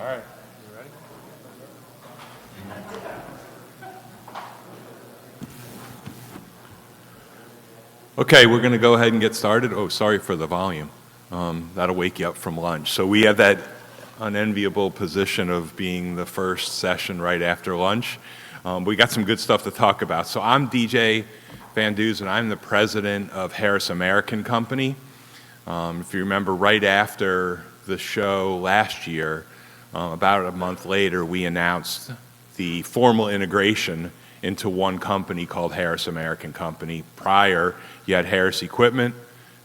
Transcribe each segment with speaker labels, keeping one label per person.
Speaker 1: All right, you ready? Okay, we're going to go ahead and get started. Oh, sorry for the volume. That'll wake you up from lunch. So we have that unenviable position of being the first session right after lunch. We got some good stuff to talk about. So I'm DJ VanDeusen. I'm the president of Harris American Company. If you remember, right after the show last year, about a month later, we announced the formal integration into one company called Harris American Company. Prior, you had Harris Equipment,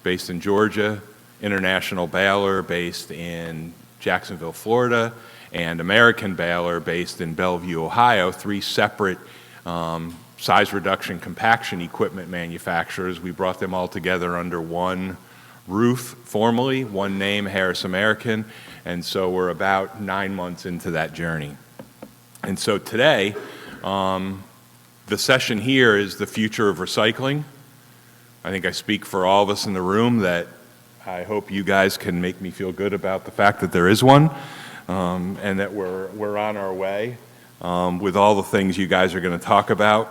Speaker 1: based in Georgia, International Baler, based in Jacksonville, Florida, and American Baler, based in Bellevue, Ohio, three separate size reduction compaction equipment manufacturers. We brought them all together under one roof formally, one name, Harris American, and so we're about 9 months into that journey. And so today, the session here is the future of recycling. I think I speak for all of us in the room that I hope you guys can make me feel good about the fact that there is one, and that we're on our way with all the things you guys are going to talk about.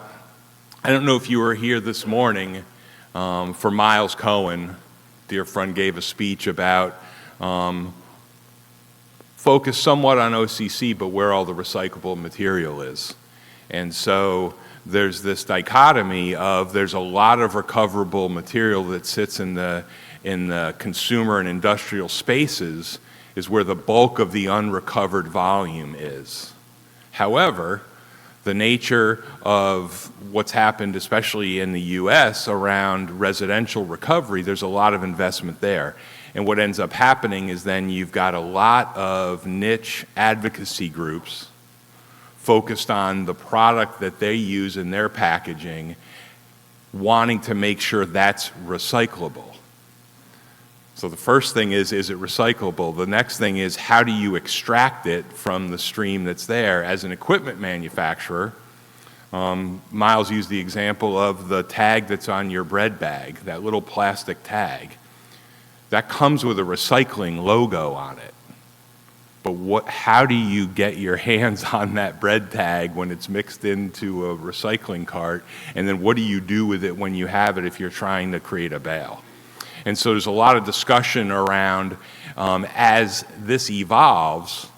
Speaker 1: I don't know if you were here this morning for Miles Cohen. Dear friend gave a speech about focus somewhat on OCC, but where all the recyclable material is. And so there's this dichotomy of there's a lot of recoverable material that sits in the consumer and industrial spaces is where the bulk of the unrecovered volume is. However, the nature of what's happened, especially in the US, around residential recovery, there's a lot of investment there. And what ends up happening is then you've got a lot of niche advocacy groups focused on the product that they use in their packaging, wanting to make sure that's recyclable. So the first thing is it recyclable? The next thing is, how do you extract it from the stream that's there? As an equipment manufacturer, Miles used the example of the tag that's on your bread bag, that little plastic tag. That comes with a recycling logo on it. But how do you get your hands on that bread tag when it's mixed into a recycling cart? And then what do you do with it when you have it if you're trying to create a bale? And so there's a lot of discussion around as this evolves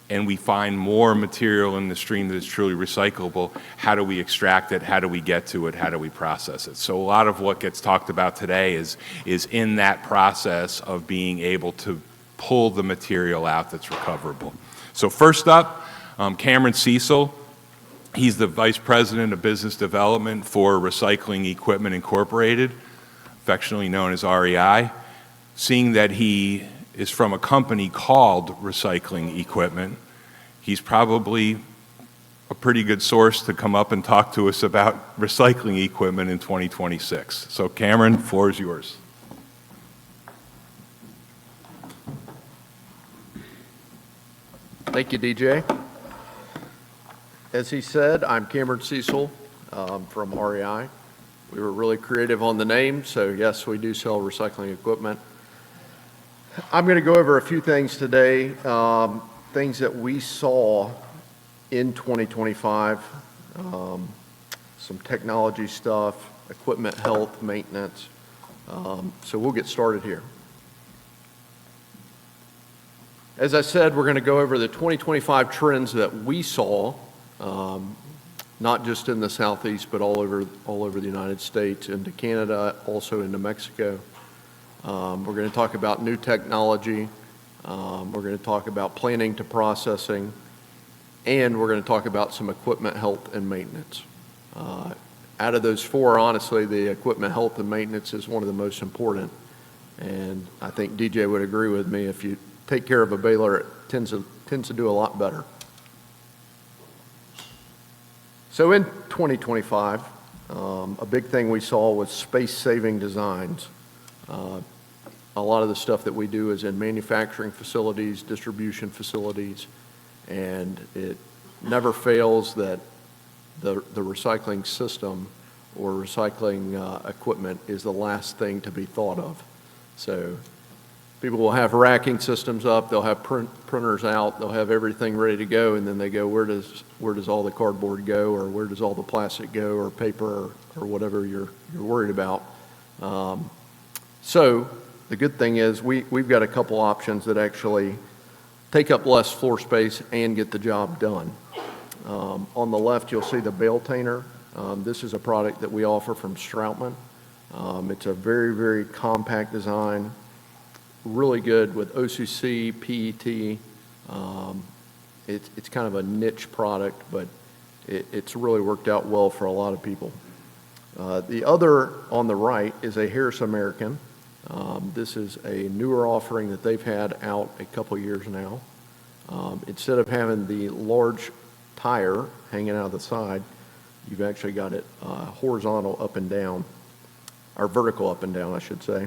Speaker 1: and we find more material in the stream that is truly recyclable, how do we extract it? How do we get to it? How do we process it? So a lot of what gets talked about today is in that process of being able to pull the material out that's recoverable. So first up, Cameron Cecil. He's the Vice President of Business Development for Recycling Equipment Incorporated, affectionately known as REI. Seeing that he is from a company called Recycling Equipment, he's probably a pretty good source to come up and talk to us about recycling equipment in 2026. So Cameron, the floor is yours.
Speaker 2: Thank you, DJ. As he said, I'm Cameron Cecil from REI. We were really creative on the name, so yes, we do sell recycling equipment. I'm going to go over a few things today, things that we saw in 2025, some technology stuff, equipment health, maintenance. So we'll get started here. As I said, we're going to go over the 2025 trends that we saw, not just in the Southeast, but all over the United States, into Canada, also into Mexico. We're going to talk about new technology. We're going to talk about planning to processing, and we're going to talk about some equipment health and maintenance. Out of those four, honestly, the equipment health and maintenance is one of the most important, and I think DJ would agree with me. If you take care of a baler, it tends to do a lot better. So in 2025, a big thing we saw was space-saving designs. A lot of the stuff that we do is in manufacturing facilities, distribution facilities, and it never fails that the recycling system or recycling equipment is the last thing to be thought of. So People will have racking systems up, they'll have printers out, they'll have everything ready to go, and then they go, where does all the cardboard go, or where does all the plastic go, or paper, or whatever you're worried about. So the good thing is we've got a couple options that actually take up less floor space and get the job done. On the left, you'll see the bale tainer. This is a product that we offer from Strautmann. It's a very, very compact design, really good with OCC, PET. It's kind of a niche product, but it's really worked out well for a lot of people. The other on the right is a Harris American. This is a newer offering that they've had out a couple years now. Instead of having the large tire hanging out of the side, you've actually got it horizontal up and down, or vertical up and down, I should say.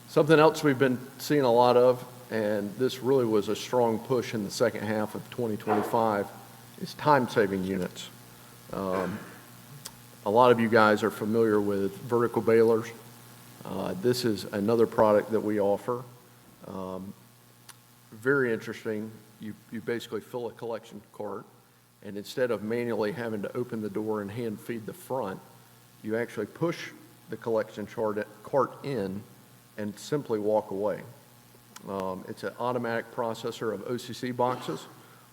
Speaker 2: Something else we've been seeing a lot of, and this really was a strong push in the second half of 2025, is time-saving units. A lot of you guys are familiar with vertical balers. This is another product that we offer. Very interesting. You basically fill a collection cart, and instead of manually having to open the door and hand feed the front, you actually push the collection cart in and simply walk away. It's an automatic processor of OCC boxes.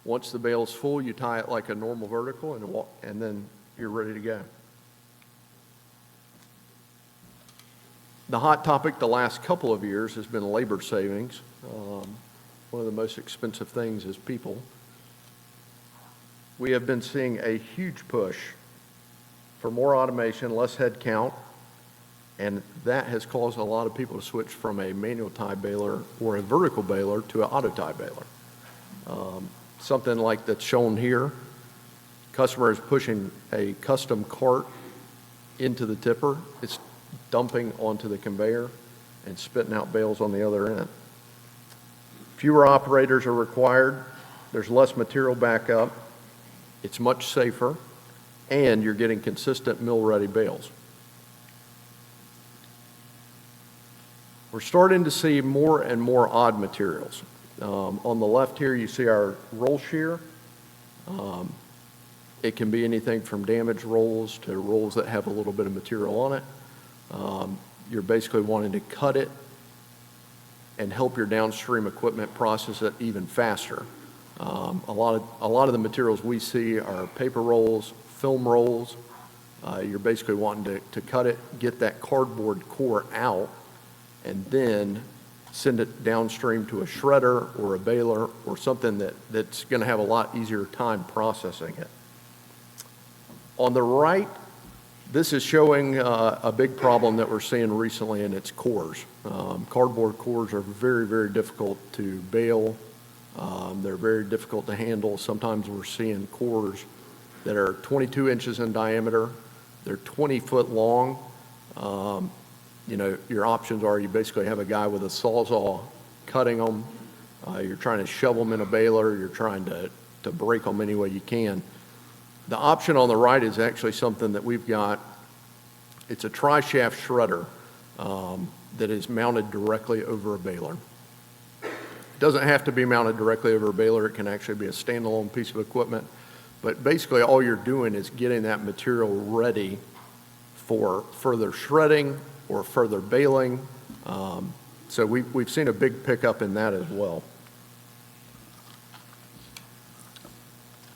Speaker 2: Once the bale's full, you tie it like a normal vertical and then you're ready to go. The hot topic the last couple of years has been labor savings. One of the most expensive things is people. We have been seeing a huge push for more automation, less head count, and that has caused a lot of people to switch from a manual tie baler or a vertical baler to an auto tie baler. Something like that's shown here, customer is pushing a custom cart into the tipper. It's dumping onto the conveyor and spitting out bales on the other end. Fewer operators are required. There's less material backup. It's much safer, and you're getting consistent mill-ready bales. We're starting to see more and more odd materials. On the left here, you see our roll shear. It can be anything from damaged rolls to rolls that have a little bit of material on it. You're basically wanting to cut it and help your downstream equipment process it even faster. A lot of the materials we see are paper rolls, film rolls. You're basically wanting to cut it, get that cardboard core out, and then send it downstream to a shredder or a baler or something that's going to have a lot easier time processing it. On the right, this is showing a big problem that we're seeing recently, and it's cores. Cardboard cores are very, very difficult to bale. They're very difficult to handle. Sometimes we're seeing cores that are 22 inches in diameter. They're 20 foot long. Your options are you basically have a guy with a sawzall cutting them. You're trying to shove them in a baler. You're trying to break them any way you can. The option on the right is actually something that we've got. It's a tri-shaft shredder that is mounted directly over a baler. It doesn't have to be mounted directly over a baler. It can actually be a standalone piece of equipment. But basically all you're doing is getting that material ready for further shredding or further baling. So we've seen a big pickup in that as well.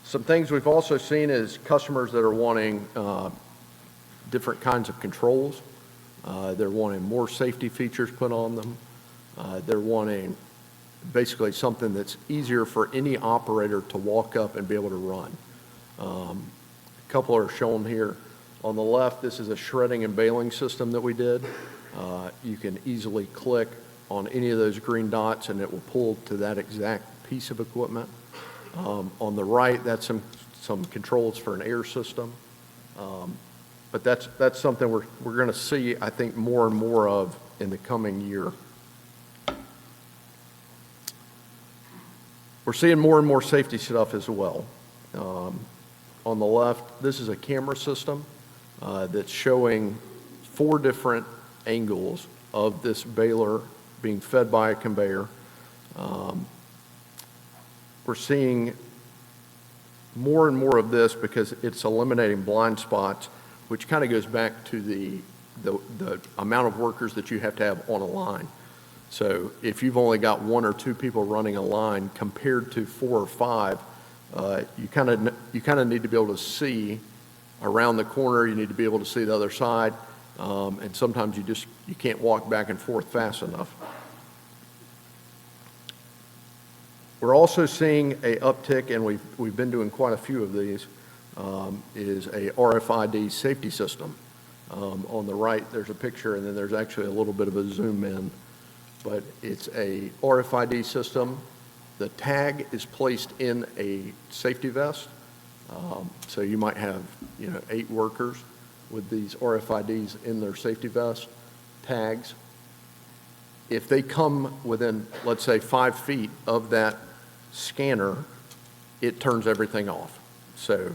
Speaker 2: Some things we've also seen is customers that are wanting different kinds of controls. They're wanting more safety features put on them. They're wanting basically something that's easier for any operator to walk up and be able to run. A couple are shown here. On the left, this is a shredding and baling system that we did. You can easily click on any of those green dots and it will pull to that exact piece of equipment. On the right, that's some controls for an air system. But that's something we're going to see, I think, more and more of in the coming year. We're seeing more and more safety stuff as well. On the left, this is a camera system that's showing 4 different angles of this baler being fed by a conveyor. We're seeing more and more of this because it's eliminating blind spots, which kind of goes back to the amount of workers that you have to have on a line. So if you've only got 1 or 2 people running a line compared to 4 or 5, you kind of need to be able to see around the corner. You need to be able to see the other side, and sometimes you can't walk back and forth fast enough. We're also seeing a uptick, and we've been doing quite a few of these, is a RFID safety system. On the right, there's a picture, and then there's actually a little bit of a zoom in, but it's a RFID system. The tag is placed in a safety vest. So you might have, 8 workers with these RFIDs in their safety vest tags. If they come within, let's say, 5 feet of that scanner, it turns everything off. So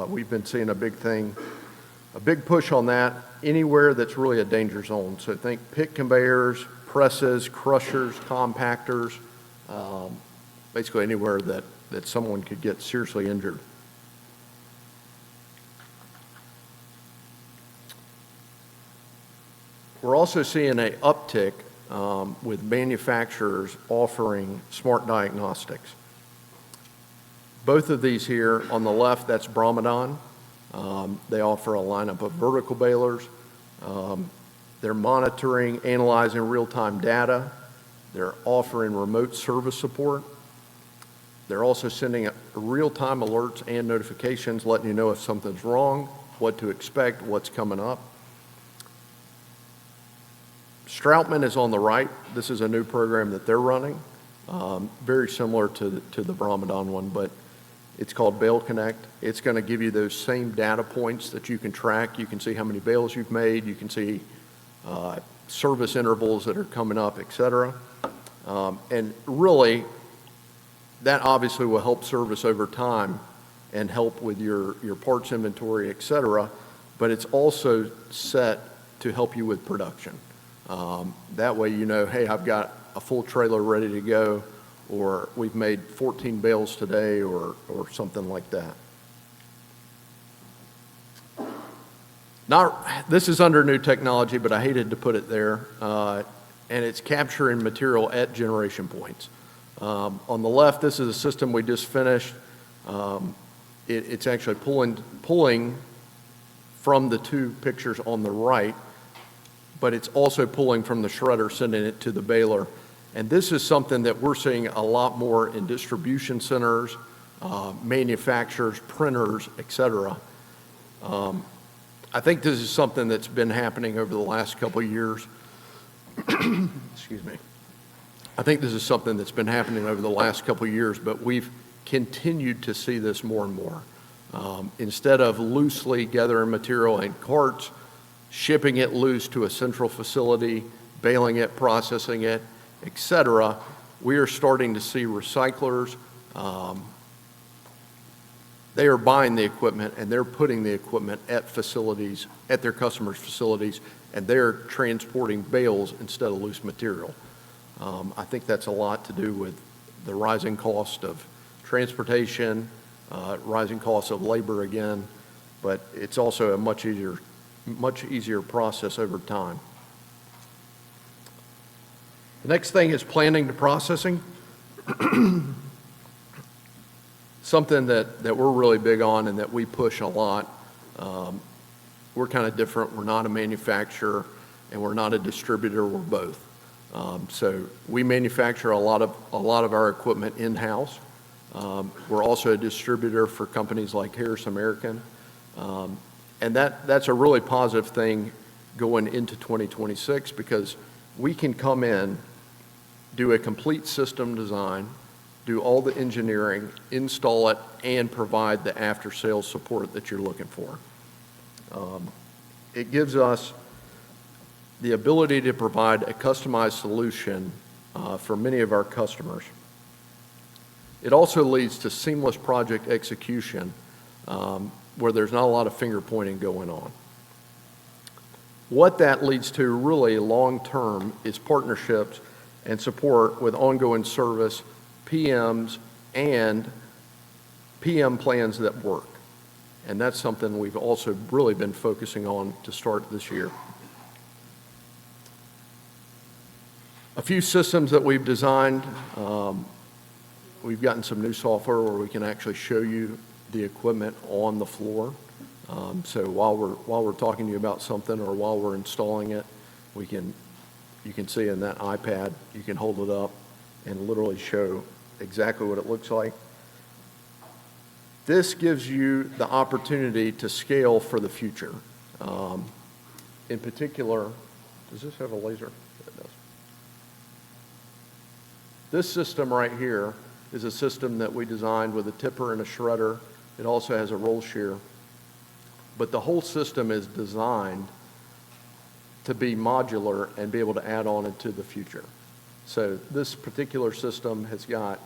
Speaker 2: we've been seeing a big push on that anywhere that's really a danger zone. So think pick conveyors, presses, crushers, compactors, basically anywhere that someone could get seriously injured. We're also seeing an uptick with manufacturers offering smart diagnostics. Both of these here on the left, that's Bromadon. They offer a lineup of vertical balers. They're monitoring, analyzing real-time data. They're offering remote service support. They're also sending real-time alerts and notifications, letting you know if something's wrong, what to expect, what's coming up. Stroutman is on the right. This is a new program that they're running, very similar to the Bromadon one, but it's called Bale Connect. It's going to give you those same data points that you can track. You can see how many bales you've made. You can see service intervals that are coming up, et cetera. And really, that obviously will help service over time and help with your parts inventory, et cetera, but it's also set to help you with production. That way you know, hey, I've got a full trailer ready to go, or we've made 14 bales today, or something like that. This is under new technology, but I hated to put it there, and it's capturing material at generation points. On the left, this is a system we just finished. It's actually pulling from the 2 pictures on the right, but it's also pulling from the shredder, sending it to the baler. And this is something that we're seeing a lot more in distribution centers, manufacturers, printers, et cetera. I think this is something that's been happening over the last couple of years. Excuse me. I think this is something that's been happening over the last couple of years, but we've continued to see this more and more. Instead of loosely gathering material in carts, shipping it loose to a central facility, baling it, processing it, et cetera, we are starting to see recyclers. They are buying the equipment and they're putting the equipment at facilities, at their customers' facilities, and they're transporting bales instead of loose material. I think that's a lot to do with the rising cost of transportation, rising costs of labor again, but it's also a much easier process over time. The next thing is planning to processing. Something that we're really big on and that we push a lot. We're kind of different. We're not a manufacturer and we're not a distributor. We're both. So we manufacture a lot of our equipment in-house. We're also a distributor for companies like Harris American. And that's a really positive thing going into 2026 because we can come in, do a complete system design, do all the engineering, install it, and provide the after-sales support that you're looking for. It gives us the ability to provide a customized solution for many of our customers. It also leads to seamless project execution where there's not a lot of finger pointing going on. What that leads to really long-term is partnerships and support with ongoing service, PMs, and PM plans that work. And that's something we've also really been focusing on to start this year. A few systems that we've designed, we've gotten some new software where we can actually show you the equipment on the floor. So while we're talking to you about something or while we're installing it, you can see in that iPad, you can hold it up and literally show exactly what it looks like. This gives you the opportunity to scale for the future. In particular, does this have a laser? It does. This system right here is a system that we designed with a tipper and a shredder. It also has a roll shear. But the whole system is designed to be modular and be able to add on into the future. So this particular system has got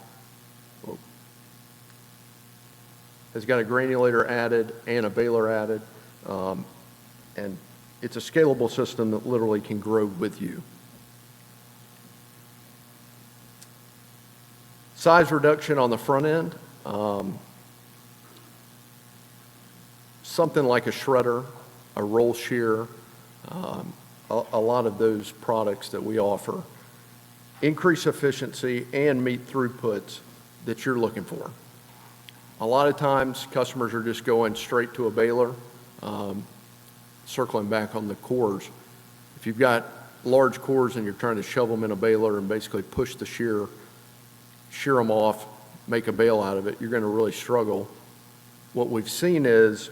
Speaker 2: a granulator added and a baler added, and it's a scalable system that literally can grow with you. Size reduction on the front end. Something like a shredder, a roll shear, a lot of those products that we offer increase efficiency and meet throughputs that you're looking for. A lot of times customers are just going straight to a baler, circling back on the cores. If you've got large cores and you're trying to shove them in a baler and basically push the shear them off, make a bale out of it, you're going to really struggle. What we've seen is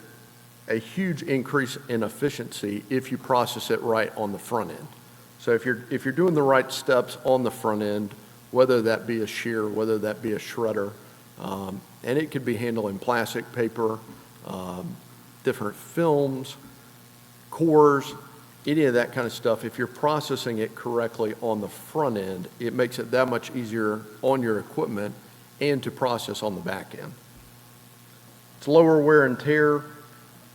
Speaker 2: a huge increase in efficiency if you process it right on the front end. So if you're doing the right steps on the front end, whether that be a shear, whether that be a shredder, and it could be handling plastic, paper, different films, cores, any of that kind of stuff. If you're processing it correctly on the front end, it makes it that much easier on your equipment and to process on the back end. It's lower wear and tear,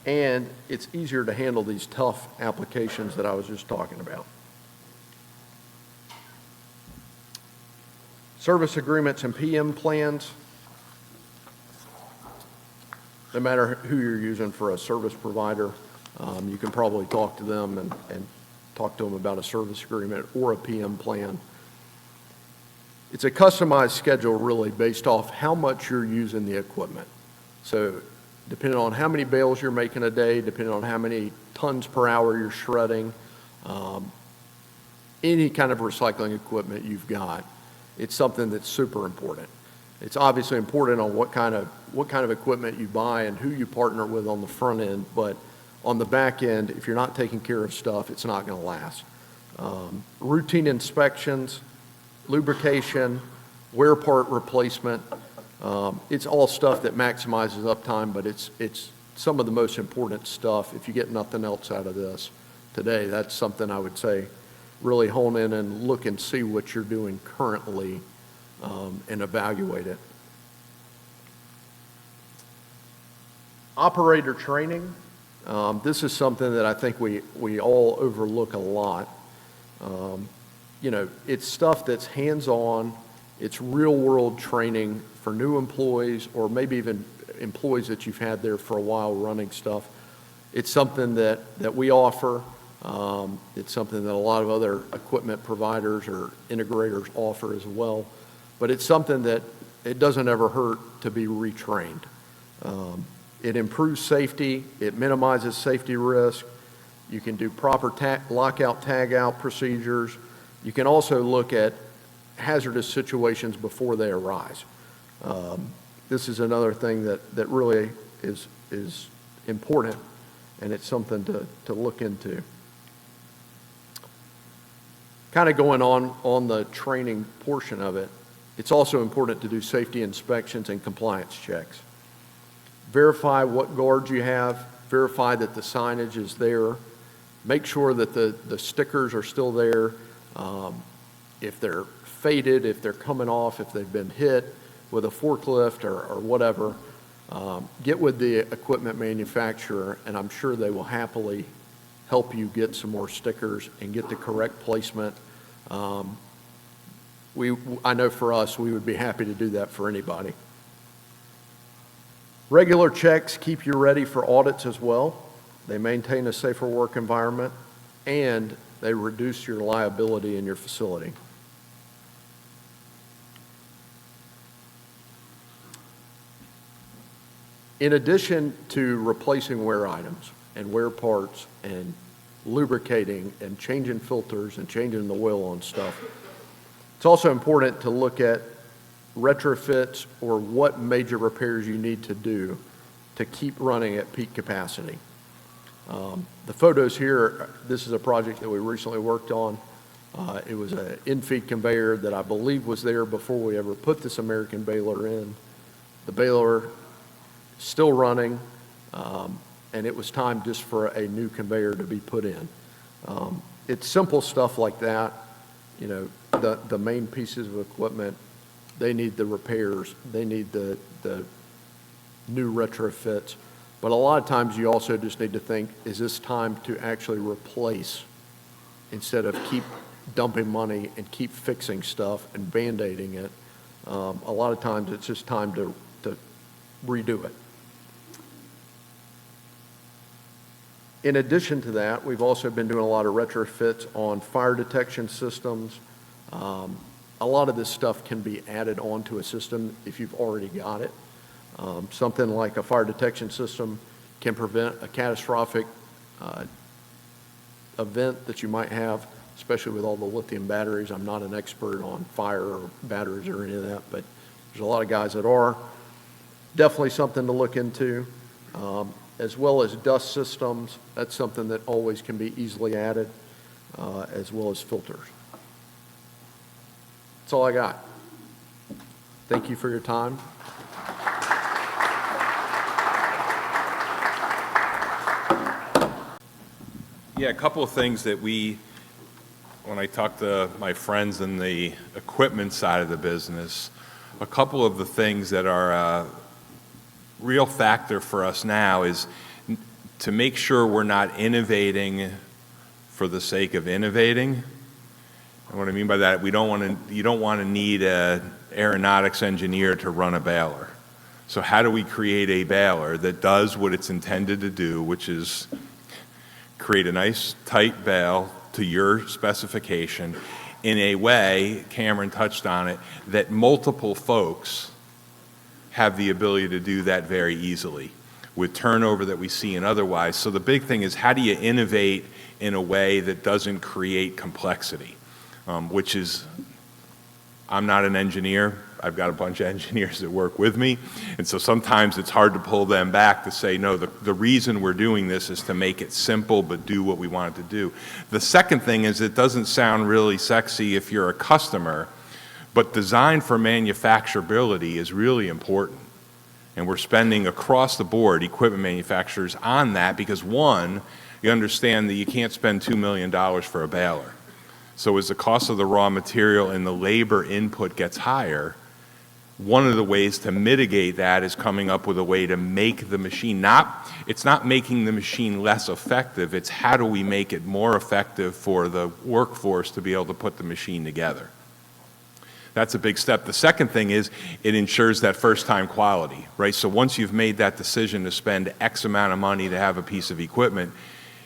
Speaker 2: and it's easier to handle these tough applications that I was just talking about. Service agreements and PM plans. No matter who you're using for a service provider, you can probably talk to them and talk to them about a service agreement or a PM plan. It's a customized schedule really based off how much you're using the equipment. So depending on how many bales you're making a day, depending on how many tons per hour you're shredding, any kind of recycling equipment you've got, it's something that's super important. It's obviously important on what kind of equipment you buy and who you partner with on the front end, but on the back end, if you're not taking care of stuff, it's not going to last. Routine inspections, lubrication, wear part replacement, it's all stuff that maximizes uptime, but it's some of the most important stuff. If you get nothing else out of this today, that's something I would say really hone in and look and see what you're doing currently and evaluate it. Operator training. This is something that I think we all overlook a lot. It's stuff that's hands-on. It's real-world training for new employees or maybe even employees that you've had there for a while running stuff. It's something that we offer. It's something that a lot of other equipment providers or integrators offer as well. But it's something that it doesn't ever hurt to be retrained. It improves safety. It minimizes safety risk. You can do proper lockout, tagout procedures. You can also look at hazardous situations before they arise. This is another thing that really is important, and it's something to look into. Kind of going on the training portion of it, it's also important to do safety inspections and compliance checks. Verify what guards you have, verify that the signage is there, make sure that the stickers are still there. If they're faded, if they're coming off, if they've been hit with a forklift or whatever, get with the equipment manufacturer, and I'm sure they will happily help you get some more stickers and get the correct placement. I know for us, we would be happy to do that for anybody. Regular checks keep you ready for audits as well. They maintain a safer work environment, and they reduce your liability in your facility. In addition to replacing wear items and wear parts and lubricating and changing filters and changing the oil on stuff, it's also important to look at retrofits or what major repairs you need to do to keep running at peak capacity. The photos here, this is a project that we recently worked on. It was an in-feed conveyor that I believe was there before we ever put this American baler in. The baler still running, and it was time just for a new conveyor to be put in. It's simple stuff like that. You know, the main pieces of equipment, they need the repairs, they need the new retrofits. But a lot of times you also just need to think, is this time to actually replace instead of keep dumping money and keep fixing stuff and Band-Aiding it. A lot of times it's just time to redo it. In addition to that, we've also been doing a lot of retrofits on fire detection systems. A lot of this stuff can be added onto a system if you've already got it. Something like a fire detection system can prevent a catastrophic event that you might have, especially with all the lithium batteries. I'm not an expert on fire or batteries or any of that, but there's a lot of guys that are. Definitely something to look into. As well as dust systems, that's something that always can be easily added, as well as filters. That's all I got. Thank you for your time.
Speaker 1: Yeah, a couple of things that when I talk to my friends in the equipment side of the business, a couple of the things that are a real factor for us now is to make sure we're not innovating for the sake of innovating. And what I mean by that, you don't want to need an aeronautics engineer to run a baler. So how do we create a baler that does what it's intended to do, which is create a nice tight bale to your specification in a way, Cameron touched on it, that multiple folks have the ability to do that very easily with turnover that we see in otherwise. So the big thing is, how do you innovate in a way that doesn't create complexity? Which is, I'm not an engineer. I've got a bunch of engineers that work with me. And so sometimes it's hard to pull them back to say, no, the reason we're doing this is to make it simple but do what we want it to do. The second thing is, it doesn't sound really sexy if you're a customer, but design for manufacturability is really important. And we're spending across the board, equipment manufacturers, on that because, one, you understand that you can't spend $2 million for a baler. So as the cost of the raw material and the labor input gets higher, one of the ways to mitigate that is coming up with a way to make the machine, it's not making the machine less effective, it's how do we make it more effective for the workforce to be able to put the machine together. That's a big step. The second thing is, it ensures that first-time quality, right? So once you've made that decision to spend X amount of money to have a piece of equipment,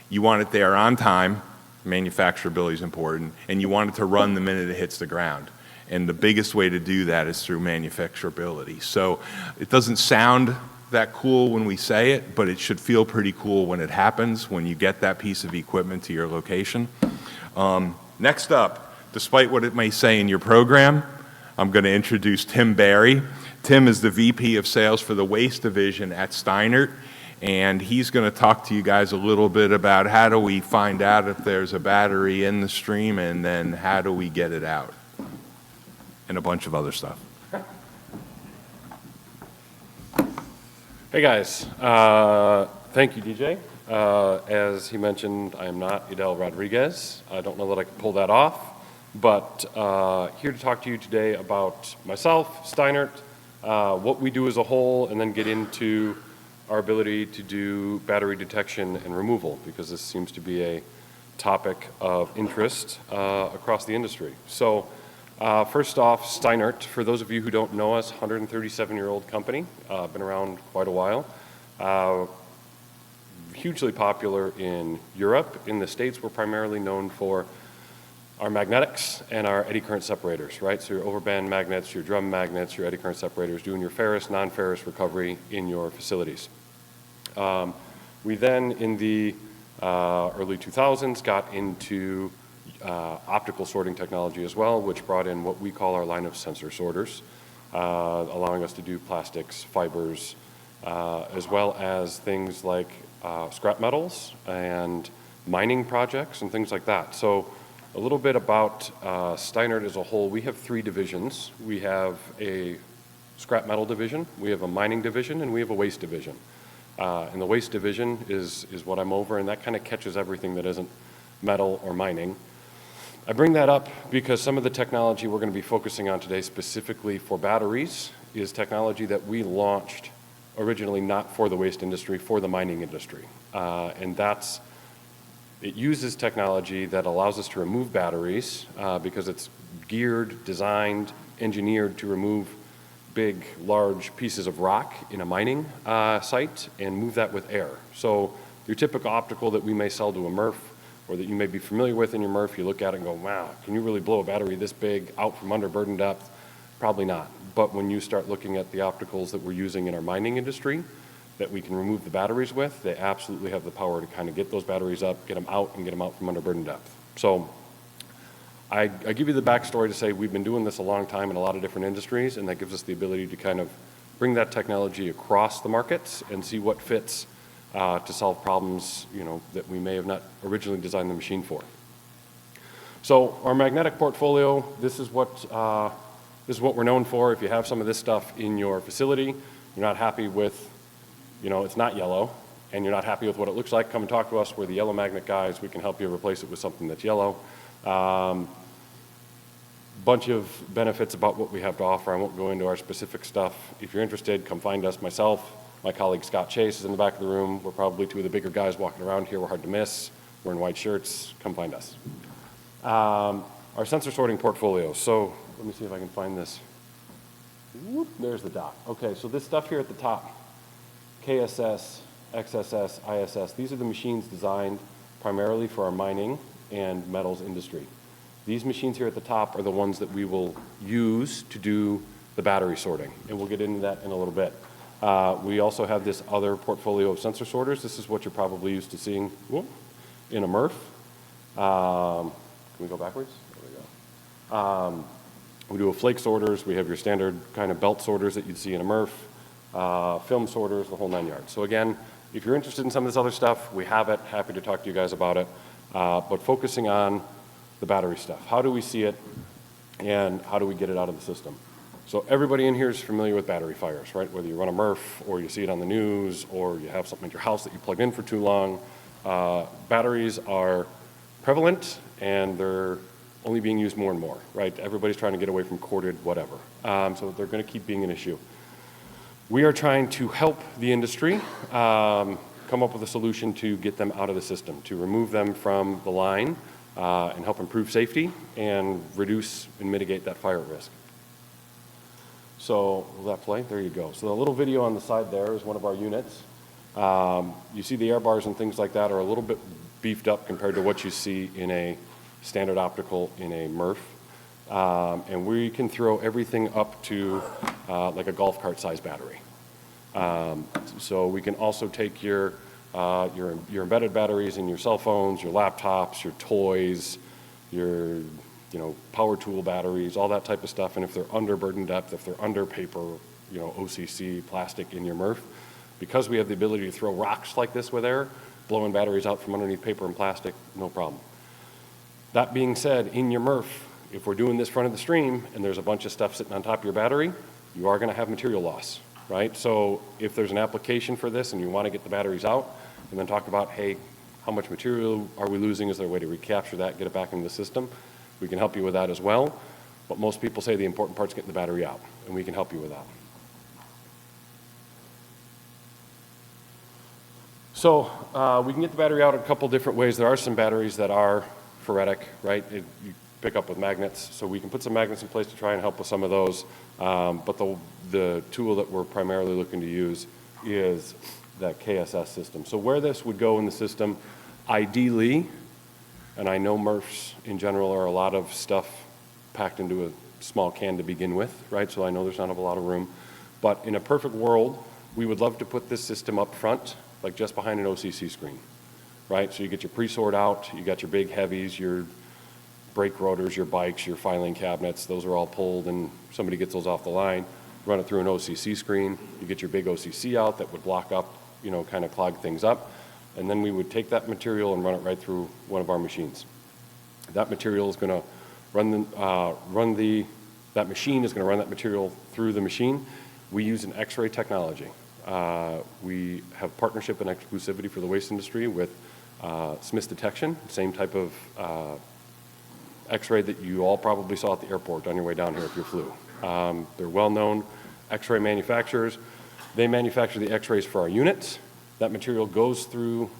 Speaker 1: you want it there on time, manufacturability is important, and you want it to run the minute it hits the ground. And the biggest way to do that is through manufacturability. So it doesn't sound that cool when we say it, but it should feel pretty cool when it happens, when you get that piece of equipment to your location. Next up, despite what it may say in your program, I'm going to introduce Tim Barry. Tim is the VP of Sales for the Waste Division at STEINERT, and he's going to talk to you guys a little bit about how do we find out if there's a battery in the stream, and then how do we get it out, and a bunch of other stuff.
Speaker 3: Hey guys, thank you DJ. As he mentioned, I am not Idel Rodriguez. I don't know that I can pull that off, but here to talk to you today about myself, STEINERT, what we do as a whole, and then get into our ability to do battery detection and removal, because this seems to be a topic of interest across the industry. So first off, STEINERT, for those of you who don't know us, 137-year-old company, been around quite a while. Hugely popular in Europe. In the States, we're primarily known for our magnetics and our eddy current separators, right? So your overband magnets, your drum magnets, your eddy current separators, doing your ferrous, non-ferrous recovery in your facilities. We then, in the early 2000s, got into optical sorting technology as well, which brought in what we call our line of sensor sorters, allowing us to do plastics, fibers, as well as things like scrap metals and mining projects and things like that. So a little bit about STEINERT as a whole. We have 3 divisions. We have a scrap metal division, we have a mining division, and we have a waste division. And the waste division is what I'm over, and that kind of catches everything that isn't metal or mining. I bring that up because some of the technology we're going to be focusing on today specifically for batteries is technology that we launched originally not for the waste industry, for the mining industry. And it uses technology that allows us to remove batteries because it's geared, designed, engineered to remove big, large pieces of rock in a mining site and move that with air. So your typical optical that we may sell to a MRF or that you may be familiar with in your MRF, you look at it and go, wow, can you really blow a battery this big out from under burden depth? Probably not. But when you start looking at the opticals that we're using in our mining industry that we can remove the batteries with, they absolutely have the power to kind of get those batteries up, get them out, and get them out from under burden depth. So I give you the backstory to say we've been doing this a long time in a lot of different industries, and that gives us the ability to kind of bring that technology across the markets and see what fits to solve problems, that we may have not originally designed the machine for. So our magnetic portfolio, this is what we're known for. If you have some of this stuff in your facility, you're not happy with, it's not yellow, and you're not happy with what it looks like, come and talk to us. We're the yellow magnet guys. We can help you replace it with something that's yellow. Bunch of benefits about what we have to offer. I won't go into our specific stuff. If you're interested, come find us. Myself, my colleague Scott Chase is in the back of the room. We're probably 2 of the bigger guys walking around here. We're hard to miss. We're in white shirts. Come find us. Our sensor sorting portfolio. So let me see if I can find this. Whoop, there's the dot. Okay, so this stuff here at the top, KSS, XSS, ISS, these are the machines designed primarily for our mining and metals industry. These machines here at the top are the ones that we will use to do the battery sorting, and we'll get into that in a little bit. We also have this other portfolio of sensor sorters. This is what you're probably used to seeing in a MRF. Can we go backwards? There we go. We do a flake sorters. We have your standard kind of belt sorters that you'd see in a MRF, film sorters, the whole 9 yards. So again, if you're interested in some of this other stuff, we have it. Happy to talk to you guys about it. But focusing on the battery stuff. How do we see it, and how do we get it out of the system? So everybody in here is familiar with battery fires, right? Whether you run a MRF, or you see it on the news, or you have something in your house that you plugged in for too long. Batteries are prevalent, and they're only being used more and more, right? Everybody's trying to get away from corded whatever. So they're going to keep being an issue. We are trying to help the industry come up with a solution to get them out of the system, to remove them from the line and help improve safety and reduce and mitigate that fire risk. So will that play? There you go. So the little video on the side there is one of our units. You see the air bars and things like that are a little bit beefed up compared to what you see in a standard optical in a MRF. And we can throw everything up to like a golf cart size battery. So we can also take your embedded batteries in your cell phones, your laptops, your toys, your power tool batteries, all that type of stuff. And if they're under burden depth, if they're under paper, OCC, plastic in your MRF, because we have the ability to throw rocks like this with air, blowing batteries out from underneath paper and plastic, no problem. That being said, in your MRF, if we're doing this front of the stream and there's a bunch of stuff sitting on top of your battery, you are going to have material loss, right? So if there's an application for this and you want to get the batteries out and then talk about, hey, how much material are we losing? Is there a way to recapture that, get it back into the system? We can help you with that as well. But most people say the important part's getting the battery out, and we can help you with that. So we can get the battery out a couple different ways. There are some batteries that are ferritic, right? You pick up with magnets, so we can put some magnets in place to try and help with some of those. But the tool that we're primarily looking to use is that KSS system. So where this would go in the system, ideally, and I know MRFs in general are a lot of stuff packed into a small can to begin with, right? So I know there's not a lot of room. But in a perfect world, we would love to put this system up front, like just behind an OCC screen, right? So you get your pre-sort out, you got your big heavies, your brake rotors, your bikes, your filing cabinets, those are all pulled and somebody gets those off the line, run it through an OCC screen, you get your big OCC out that would block up, you know, kind of clog things up, and then we would take that material and run it right through one of our machines. That material is going to that machine is going to run that material through the machine. We use an X-ray technology. We have partnership and exclusivity for the waste industry with Smith's Detection, same type of X-ray that you all probably saw at the airport on your way down here if you flew. They're well-known X-ray manufacturers. They manufacture the X-rays for our units. That material goes through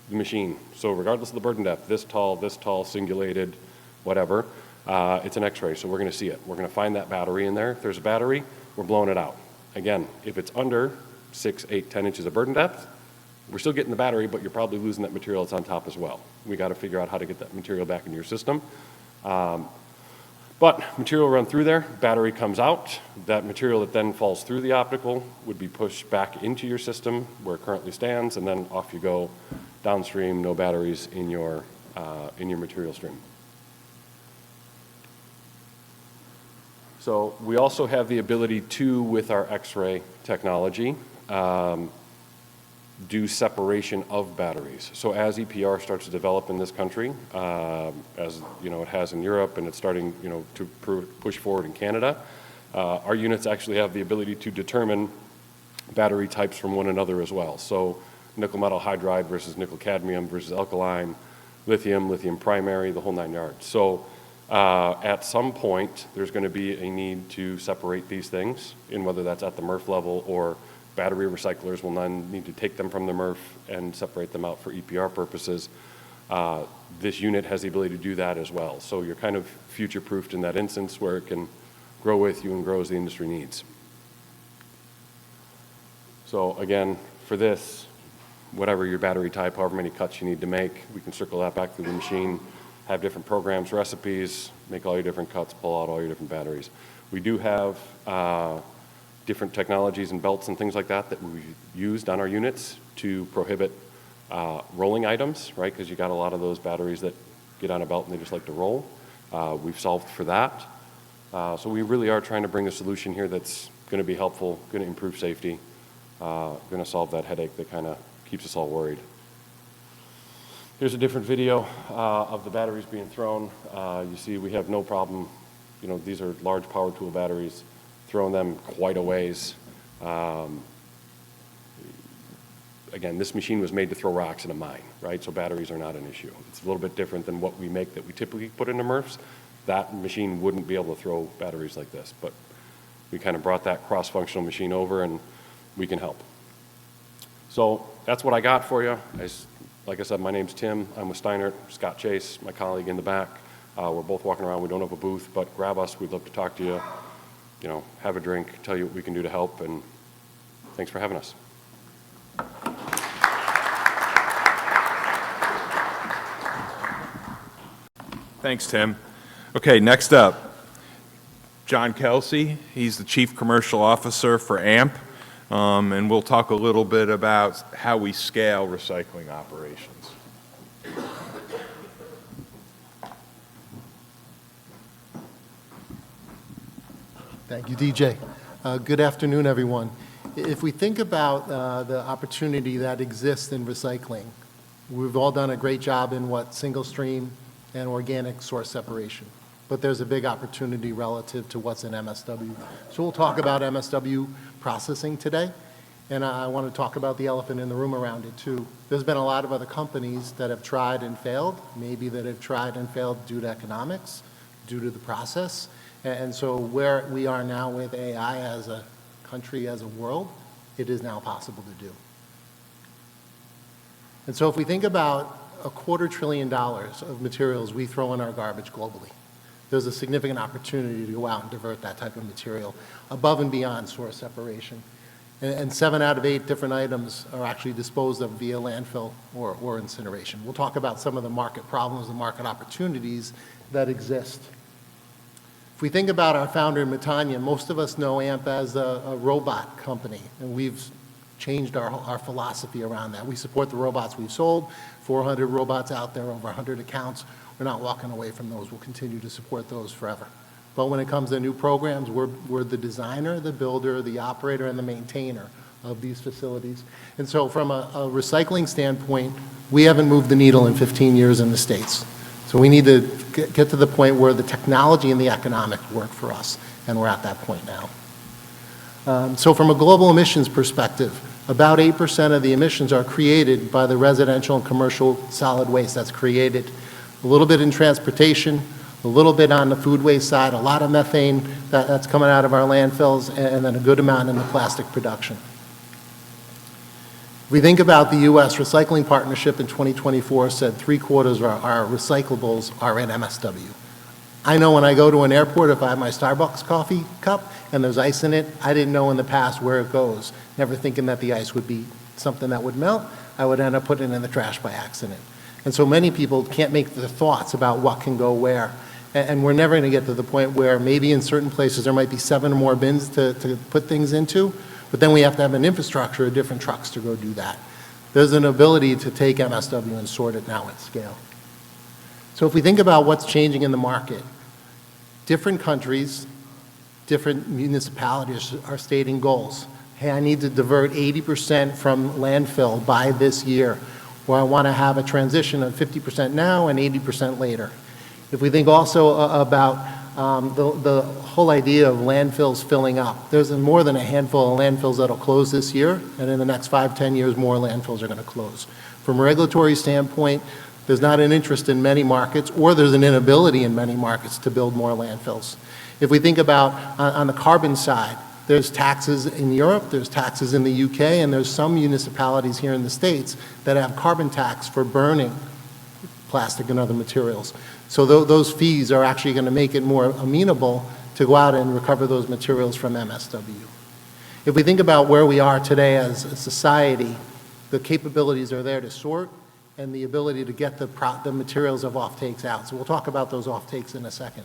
Speaker 3: the machine. So regardless of the burden depth, this tall, singulated, whatever, it's an X-ray, so we're going to see it. We're going to find that battery in there. If there's a battery, we're blowing it out. Again, if it's under 6, 8, 10 inches of burden depth, we're still getting the battery, but you're probably losing that material that's on top as well. We got to figure out how to get that material back into your system. But material run through there, battery comes out. That material that then falls through the optical would be pushed back into your system where it currently stands, and then off you go downstream, no batteries in your material stream. So we also have the ability to, with our X-ray technology, do separation of batteries. So as EPR starts to develop in this country, as you know, it has in Europe, and it's starting, you know, to push forward in Canada, our units actually have the ability to determine battery types from one another as well. So nickel metal hydride versus nickel cadmium versus alkaline, lithium primary, the whole 9 yards. So at some point, there's going to be a need to separate these things, in whether that's at the MRF level or battery recyclers will then need to take them from the MRF and separate them out for EPR purposes. This unit has the ability to do that as well. So you're kind of future-proofed in that instance where it can grow with you and grow as the industry needs. So again, for this, whatever your battery type, however many cuts you need to make, we can circle that back through the machine, have different programs, recipes, make all your different cuts, pull out all your different batteries. We do have different technologies and belts and things like that that we've used on our units to prohibit rolling items, right? Because you got a lot of those batteries that get on a belt and they just like to roll. We've solved for that. So we really are trying to bring a solution here that's going to be helpful, going to improve safety, going to solve that headache that kind of keeps us all worried. Here's a different video of the batteries being thrown. You see we have no problem, you know, these are large power tool batteries, throwing them quite a ways. Again, this machine was made to throw rocks in a mine, right? So batteries are not an issue. It's a little bit different than what we make that we typically put into MRFs. That machine wouldn't be able to throw batteries like this, but we kind of brought that cross-functional machine over and we can help. So that's what I got for you. Like I said, my name's Tim. I'm with STEINERT. Scott Chase, my colleague in the back. We're both walking around. We don't have a booth, but grab us. We'd love to talk to you. You know, have a drink, tell you what we can do to help, and thanks for having us.
Speaker 1: Thanks, Tim. Okay, next up, John Kelsey. He's the Chief Commercial Officer for AMP, and we'll talk a little bit about how we scale recycling operations.
Speaker 4: Thank you, DJ. Good afternoon, everyone. If we think about the opportunity that exists in recycling, we've all done a great job in single stream and organic source separation. But there's a big opportunity relative to what's in MSW. So we'll talk about MSW processing today, and I want to talk about the elephant in the room around it too. There's been a lot of other companies that have tried and failed, maybe that have tried and failed due to economics, due to the process. And so where we are now with AI as a country, as a world, it is now possible to do. And so if we think about $250 billion of materials we throw in our garbage globally, there's a significant opportunity to go out and divert that type of material above and beyond source separation. And 7 out of 8 different items are actually disposed of via landfill or incineration. We'll talk about some of the market problems, the market opportunities that exist. If we think about our founder, Matanya, most of us know AMP as a robot company, and we've changed our philosophy around that. We support the robots we've sold, 400 robots out there, over 100 accounts. We're not walking away from those. We'll continue to support those forever. But when it comes to new programs, we're the designer, the builder, the operator, and the maintainer of these facilities. And so from a recycling standpoint, we haven't moved the needle in 15 years in the States. So we need to get to the point where the technology and the economics work for us, and we're at that point now. So from a global emissions perspective, about 8% of the emissions are created by the residential and commercial solid waste that's created. A little bit in transportation, a little bit on the food waste side, a lot of methane that's coming out of our landfills, and then a good amount in the plastic production. If we think about the U.S. Recycling Partnership in 2024 said 3/4 of our recyclables are in MSW. I know when I go to an airport, if I have my Starbucks coffee cup and there's ice in it, I didn't know in the past where it goes, never thinking that the ice would be something that would melt. I would end up putting it in the trash by accident. And so many people can't make the thoughts about what can go where. And we're never going to get to the point where maybe in certain places there might be 7 or more bins to put things into, but then we have to have an infrastructure of different trucks to go do that. There's an ability to take MSW and sort it now at scale. So if we think about what's changing in the market, different countries, different municipalities are stating goals. Hey, I need to divert 80% from landfill by this year, or I want to have a transition of 50% now and 80% later. If we think also about the whole idea of landfills filling up, there's more than a handful of landfills that'll close this year, and in the next 5-10 years, more landfills are going to close. From a regulatory standpoint, there's not an interest in many markets, or there's an inability in many markets to build more landfills. If we think about on the carbon side, there's taxes in Europe, there's taxes in the UK, and there's some municipalities here in the States that have carbon tax for burning plastic and other materials. So those fees are actually going to make it more amenable to go out and recover those materials from MSW. If we think about where we are today as a society, the capabilities are there to sort and the ability to get the materials of offtakes out. So we'll talk about those offtakes in a second.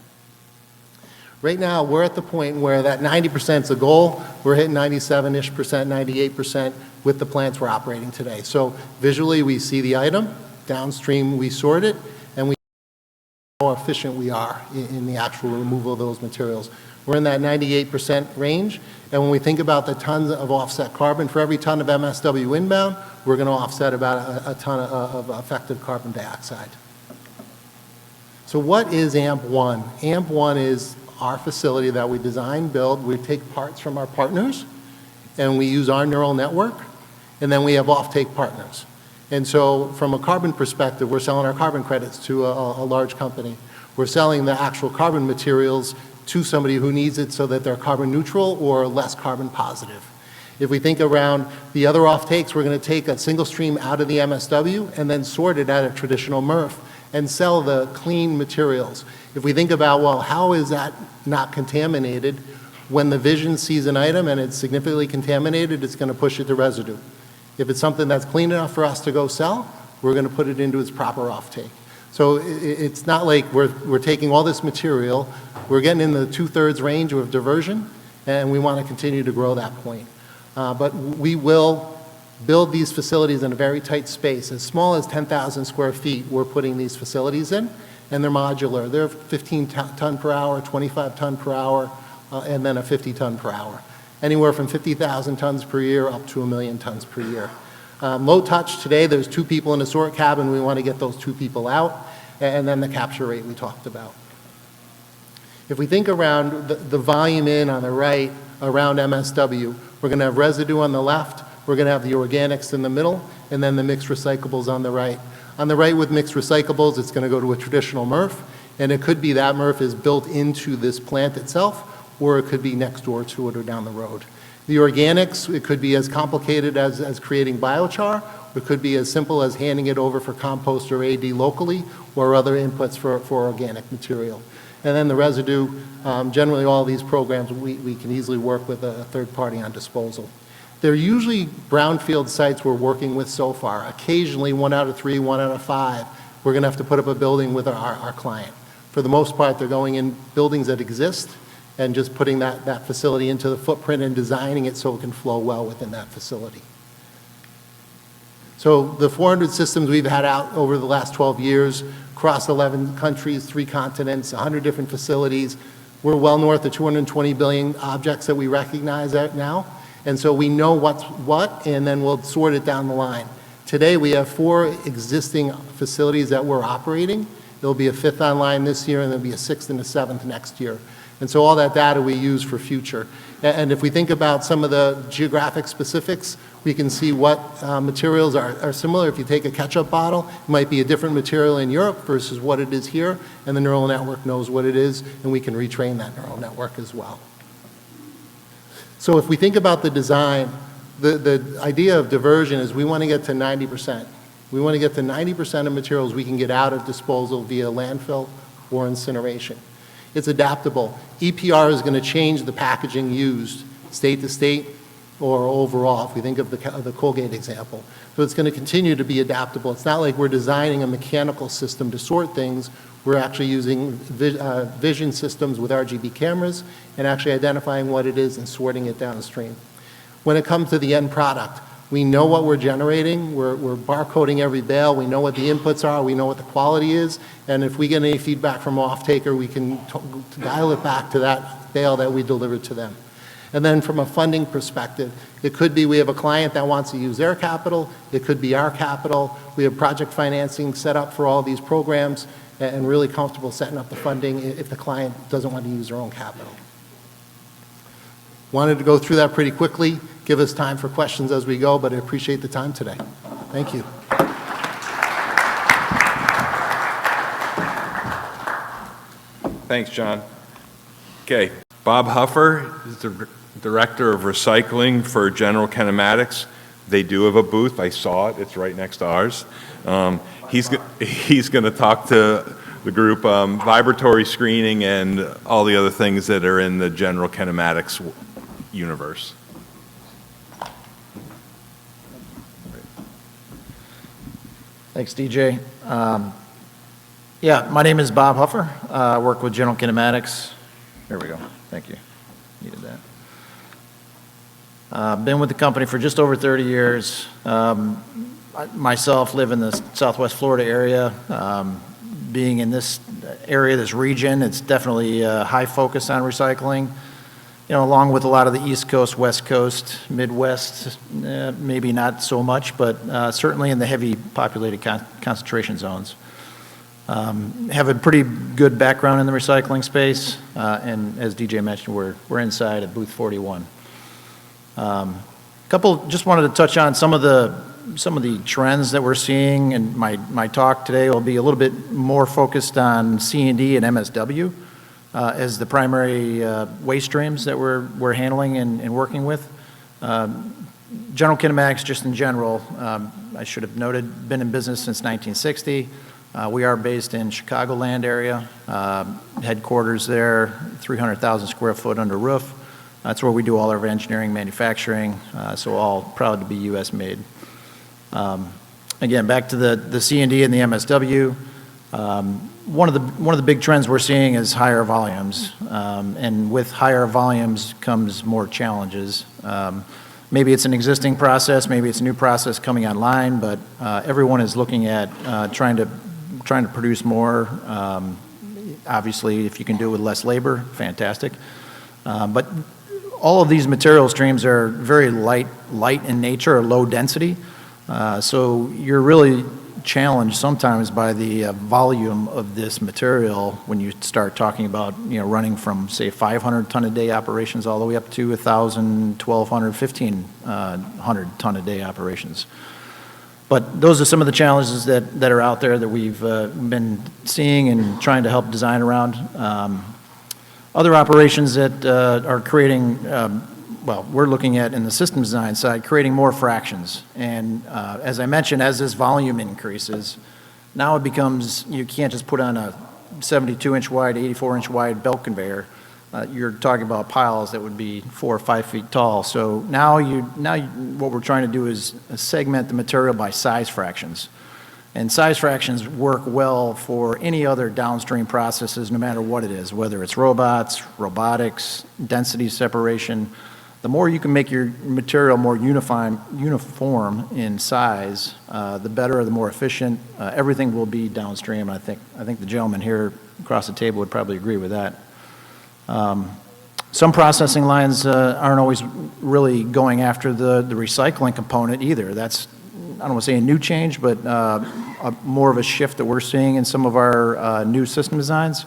Speaker 4: Right now, we're at the point where that 90% is a goal. We're hitting 97-ish percent, 98% with the plants we're operating today. So visually, we see the item. Downstream, we sort it, and we see how efficient we are in the actual removal of those materials. We're in that 98% range, and when we think about the tons of offset carbon, for every ton of MSW inbound, we're going to offset about a ton of effective carbon dioxide. So what is AMP1? AMP1 is our facility that we design, build, we take parts from our partners, and we use our neural network, and then we have offtake partners. And so from a carbon perspective, we're selling our carbon credits to a large company. We're selling the actual carbon materials to somebody who needs it so that they're carbon neutral or less carbon positive. If we think around the other offtakes, we're going to take a single stream out of the MSW and then sort it at a traditional MRF and sell the clean materials. If we think about, well, how is that not contaminated? When the vision sees an item and it's significantly contaminated, it's going to push it to residue. If it's something that's clean enough for us to go sell, we're going to put it into its proper offtake. So it's not like we're taking all this material, we're getting in the 2/3 range of diversion, and we want to continue to grow that point. But we will build these facilities in a very tight space. As small as 10,000 square feet, we're putting these facilities in, and they're modular. They're 15 ton per hour, 25 ton per hour, and then a 50 ton per hour. Anywhere from 50,000 tons per year up to 1 million tons per year. Low touch today, there's 2 people in the sort cabin. We want to get those 2 people out, and then the capture rate we talked about. If we think around the volume in on the right around MSW, we're going to have residue on the left, we're going to have the organics in the middle, and then the mixed recyclables on the right. On the right with mixed recyclables, it's going to go to a traditional MRF, and it could be that MRF is built into this plant itself, or it could be next door to it or down the road. The organics, it could be as complicated as creating biochar, or it could be as simple as handing it over for compost or AD locally, or other inputs for organic material. And then the residue, generally all these programs, we can easily work with a third party on disposal. They're usually brownfield sites we're working with so far. Occasionally, 1 out of 3, 1 out of 5, we're going to have to put up a building with our client. For the most part, they're going in buildings that exist and just putting that facility into the footprint and designing it so it can flow well within that facility. So the 400 systems we've had out over the last 12 years, across 11 countries, 3 continents, 100 different facilities. We're well north of 220 billion objects that we recognize now. And so we know what's what, and then we'll sort it down the line. Today, we have 4 existing facilities that we're operating. There'll be a 5th online this year, and there'll be a 6th and a 7th next year. And so all that data we use for future. And if we think about some of the geographic specifics, we can see what materials are similar. If you take a ketchup bottle, it might be a different material in Europe versus what it is here, and the neural network knows what it is, and we can retrain that neural network as well. So if we think about the design, the idea of diversion is we want to get to 90%. We want to get to 90% of materials we can get out of disposal via landfill or incineration. It's adaptable. EPR is going to change the packaging used, state to state or overall, if we think of the Colgate example. So it's going to continue to be adaptable. It's not like we're designing a mechanical system to sort things. We're actually using vision systems with RGB cameras and actually identifying what it is and sorting it downstream. When it comes to the end product, we know what we're generating. We're barcoding every bale. We know what the inputs are. We know what the quality is. And if we get any feedback from off-taker, we can dial it back to that bale that we delivered to them. And then from a funding perspective, it could be we have a client that wants to use their capital. It could be our capital. We have project financing set up for all these programs and really comfortable setting up the funding if the client doesn't want to use their own capital. Wanted to go through that pretty quickly, give us time for questions as we go, but I appreciate the time today. Thank you.
Speaker 1: Thanks, John. Okay, Bob Huffer is the Director of Recycling for General Kinematics. They do have a booth. I saw it. It's right next to ours. He's going to talk to the group vibratory screening and all the other things that are in the General Kinematics universe.
Speaker 5: Thanks, DJ. Yeah, my name is Bob Huffer. I work with General Kinematics. There we go. Thank you. Needed that. Been with the company for just over 30 years. Myself live in the Southwest Florida area. Being in this area, this region, it's definitely a high focus on recycling. You know, along with a lot of the East Coast, West Coast, Midwest, maybe not so much, but certainly in the heavy populated concentration zones. Have a pretty good background in the recycling space, and as DJ mentioned, we're inside at booth 41. Just wanted to touch on some of the trends that we're seeing, and my talk today will be a little bit more focused on C&D and MSW as the primary waste streams that we're handling and working with. General Kinematics, just in general, I should have noted, been in business since 1960. We are based in Chicagoland area, headquarters there, 300,000 square foot under roof. That's where we do all our engineering, manufacturing, so all proud to be U.S. made. Again, back to the C&D and the MSW. One of the big trends we're seeing is higher volumes, and with higher volumes comes more challenges. Maybe it's an existing process, maybe it's a new process coming online, but everyone is looking at trying to produce more. Obviously, if you can do it with less labor, fantastic. But all of these material streams are very light in nature or low density. So you're really challenged sometimes by the volume of this material when you start talking about, you know, running from, say, 500 ton a day operations all the way up to 1,000, 1,200, 1,500 ton a day operations. But those are some of the challenges that are out there that we've been seeing and trying to help design around. Other operations that are creating, well, we're looking at in the system design side, creating more fractions. And as I mentioned, as this volume increases, now it becomes, you can't just put on a 72-inch wide, 84-inch wide belt conveyor. You're talking about piles that would be 4 or 5 feet tall. So now what we're trying to do is segment the material by size fractions. And size fractions work well for any other downstream processes, no matter what it is, whether it's robots, robotics, density separation. The more you can make your material more uniform in size, the better, the more efficient. Everything will be downstream. I think the gentleman here across the table would probably agree with that. Some processing lines aren't always really going after the recycling component either. That's, I don't want to say a new change, but more of a shift that we're seeing in some of our new system designs.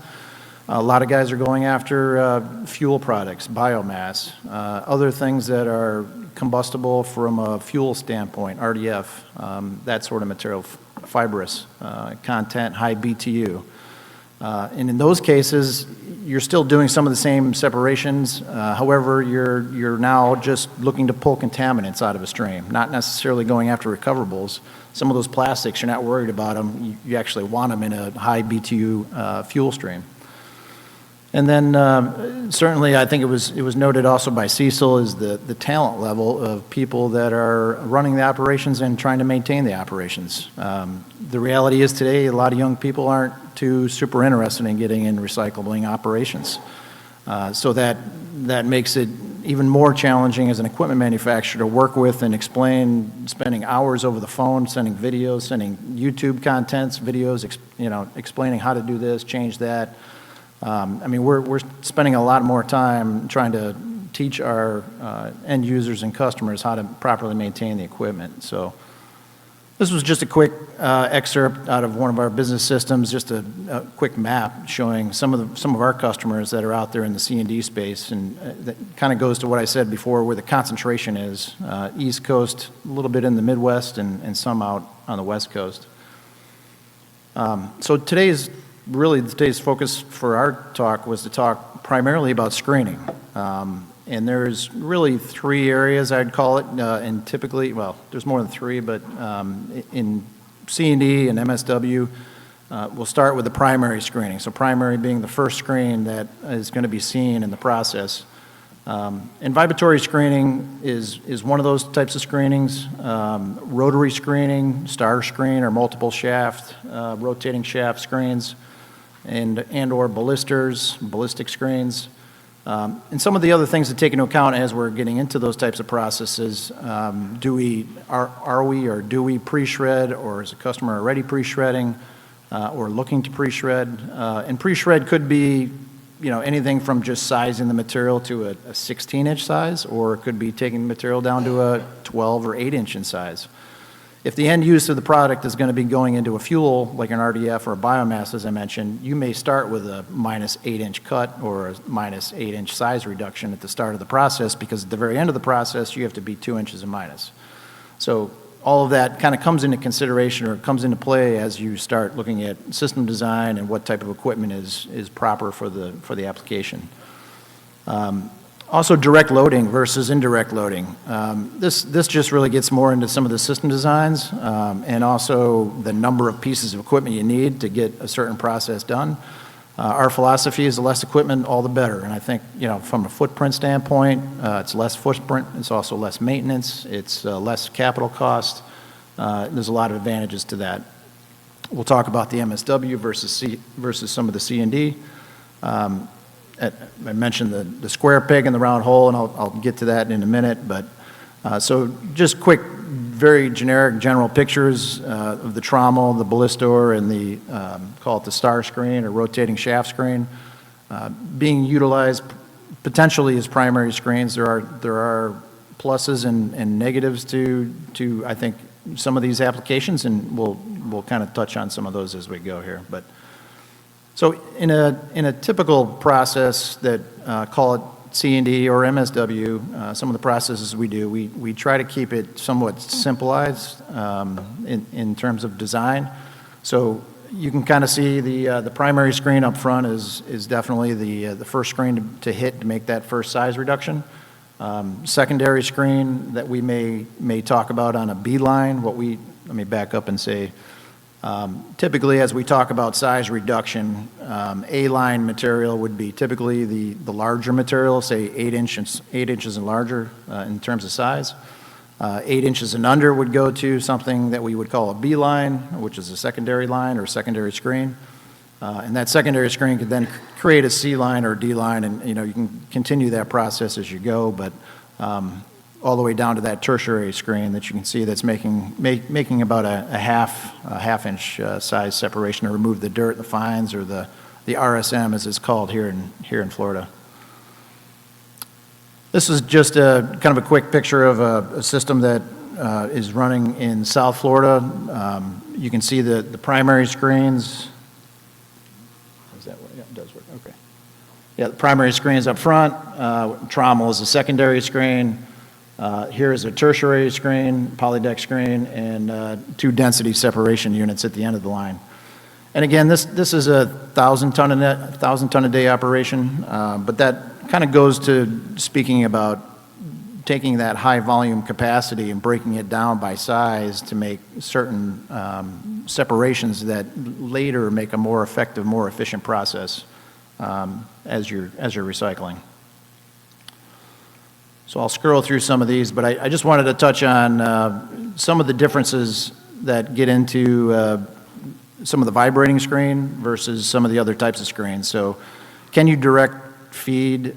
Speaker 5: A lot of guys are going after fuel products, biomass, other things that are combustible from a fuel standpoint, RDF, that sort of material, fibrous content, high BTU. And in those cases, you're still doing some of the same separations. However, you're now just looking to pull contaminants out of a stream, not necessarily going after recoverables. Some of those plastics, you're not worried about them. You actually want them in a high BTU fuel stream. And then certainly I think it was noted also by Cecil is the talent level of people that are running the operations and trying to maintain the operations. The reality is today a lot of young people aren't too super interested in getting in recycling operations. So that makes it even more challenging as an equipment manufacturer to work with and explain, spending hours over the phone, sending videos, sending YouTube contents, videos, explaining how to do this, change that. I mean, we're spending a lot more time trying to teach our end users and customers how to properly maintain the equipment. So this was just a quick excerpt out of one of our business systems, just a quick map showing some of our customers that are out there in the C&D space, and that kind of goes to what I said before, where the concentration is. East Coast, a little bit in the Midwest, and some out on the West Coast. So today's focus for our talk was to talk primarily about screening. And there's really 3 areas I'd call it, and typically, well, there's more than 3, but in C&D and MSW, we'll start with the primary screening. So primary being the first screen that is going to be seen in the process. And vibratory screening is one of those types of screenings. Rotary screening, star screen, or multiple shaft, rotating shaft screens, and or ballistic screens. And some of the other things to take into account as we're getting into those types of processes, are we or do we pre-shred, or is the customer already pre-shredding, or looking to pre-shred? And pre-shred could be anything from just sizing the material to a 16-inch size, or it could be taking the material down to a 12 or 8-inch in size. If the end use of the product is going to be going into a fuel, like an RDF or a biomass, as I mentioned, you may start with a minus 8-inch cut or a minus 8-inch size reduction at the start of the process, because at the very end of the process, you have to be 2 inches in minus. So all of that kind of comes into consideration, or comes into play as you start looking at system design and what type of equipment is proper for the application. Also, direct loading versus indirect loading. This just really gets more into some of the system designs, and also the number of pieces of equipment you need to get a certain process done. Our philosophy is the less equipment, all the better. And I think, from a footprint standpoint, it's less footprint. It's also less maintenance. It's less capital cost. There's a lot of advantages to that. We'll talk about the MSW versus some of the C&D. I mentioned the square peg and the round hole, and I'll get to that in a minute. But so just quick, very generic, general pictures of the trommel, the ballistor, and the call it the star screen or rotating shaft screen, being utilized potentially as primary screens. There are pluses and negatives to I think some of these applications, and we'll kind of touch on some of those as we go here. But so in a typical process that call it C&D or MSW, some of the processes we do, we try to keep it somewhat simplified in terms of design. So You can kind of see the primary screen up front is definitely the first screen to hit to make that first size reduction. Secondary screen that we may talk about on a B line, let me back up and say, typically as we talk about size reduction, A-line material would be typically the larger material, say 8 inches and larger in terms of size. 8 inches and under would go to something that we would call a B line, which is a secondary line or secondary screen. And that secondary screen could then create a C line or D line, and you can continue that process as you go, but all the way down to that tertiary screen that you can see that's making about a half inch size separation to remove the dirt, the fines, or the RSM as it's called here in Florida. This is just kind of a quick picture of a system that is running in South Florida. You can see the primary screens. Is that what? Yeah, it does work. Okay. Yeah, the primary screen is up front. Trommel is a secondary screen. Here is a tertiary screen, polydeck screen, and 2 density separation units at the end of the line. And again, this is a 1,000 ton a day operation, but that kind of goes to speaking about taking that high volume capacity and breaking it down by size to make certain separations that later make a more effective, more efficient process as you're recycling. So I'll scroll through some of these, but I just wanted to touch on some of the differences that get into some of the vibrating screen versus some of the other types of screens. So can you direct feed?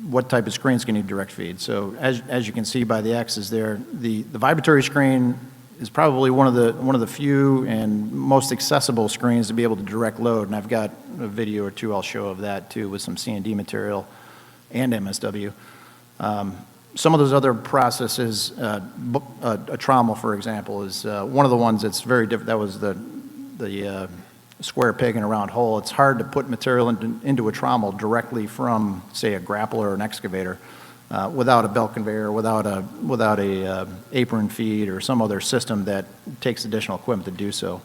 Speaker 5: What type of screens can you direct feed? So as you can see by the X's there, the vibratory screen is probably one of the few and most accessible screens to be able to direct load, and I've got a video or two I'll show of that too with some C&D material and MSW. Some of those other processes, a trommel, for example, is one of the ones that's very different. That was the square peg in a round hole. It's hard to put material into a trommel directly from, say, a grappler or an excavator without a belt conveyor, without a apron feed or some other system that takes additional equipment to do so.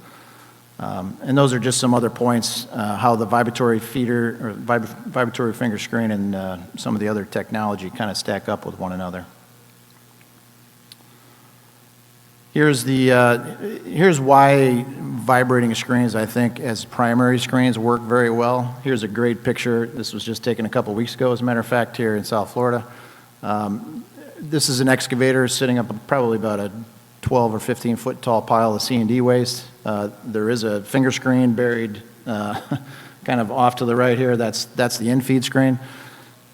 Speaker 5: And those are just some other points, how the vibratory feeder or vibratory finger screen and some of the other technology kind of stack up with one another. Here's why vibrating screens, I think, as primary screens work very well. Here's a great picture. This was just taken a couple weeks ago, as a matter of fact, here in South Florida. This is an excavator sitting up probably about a 12 or 15 foot tall pile of C&D waste. There is a finger screen buried kind of off to the right here. That's the in-feed screen.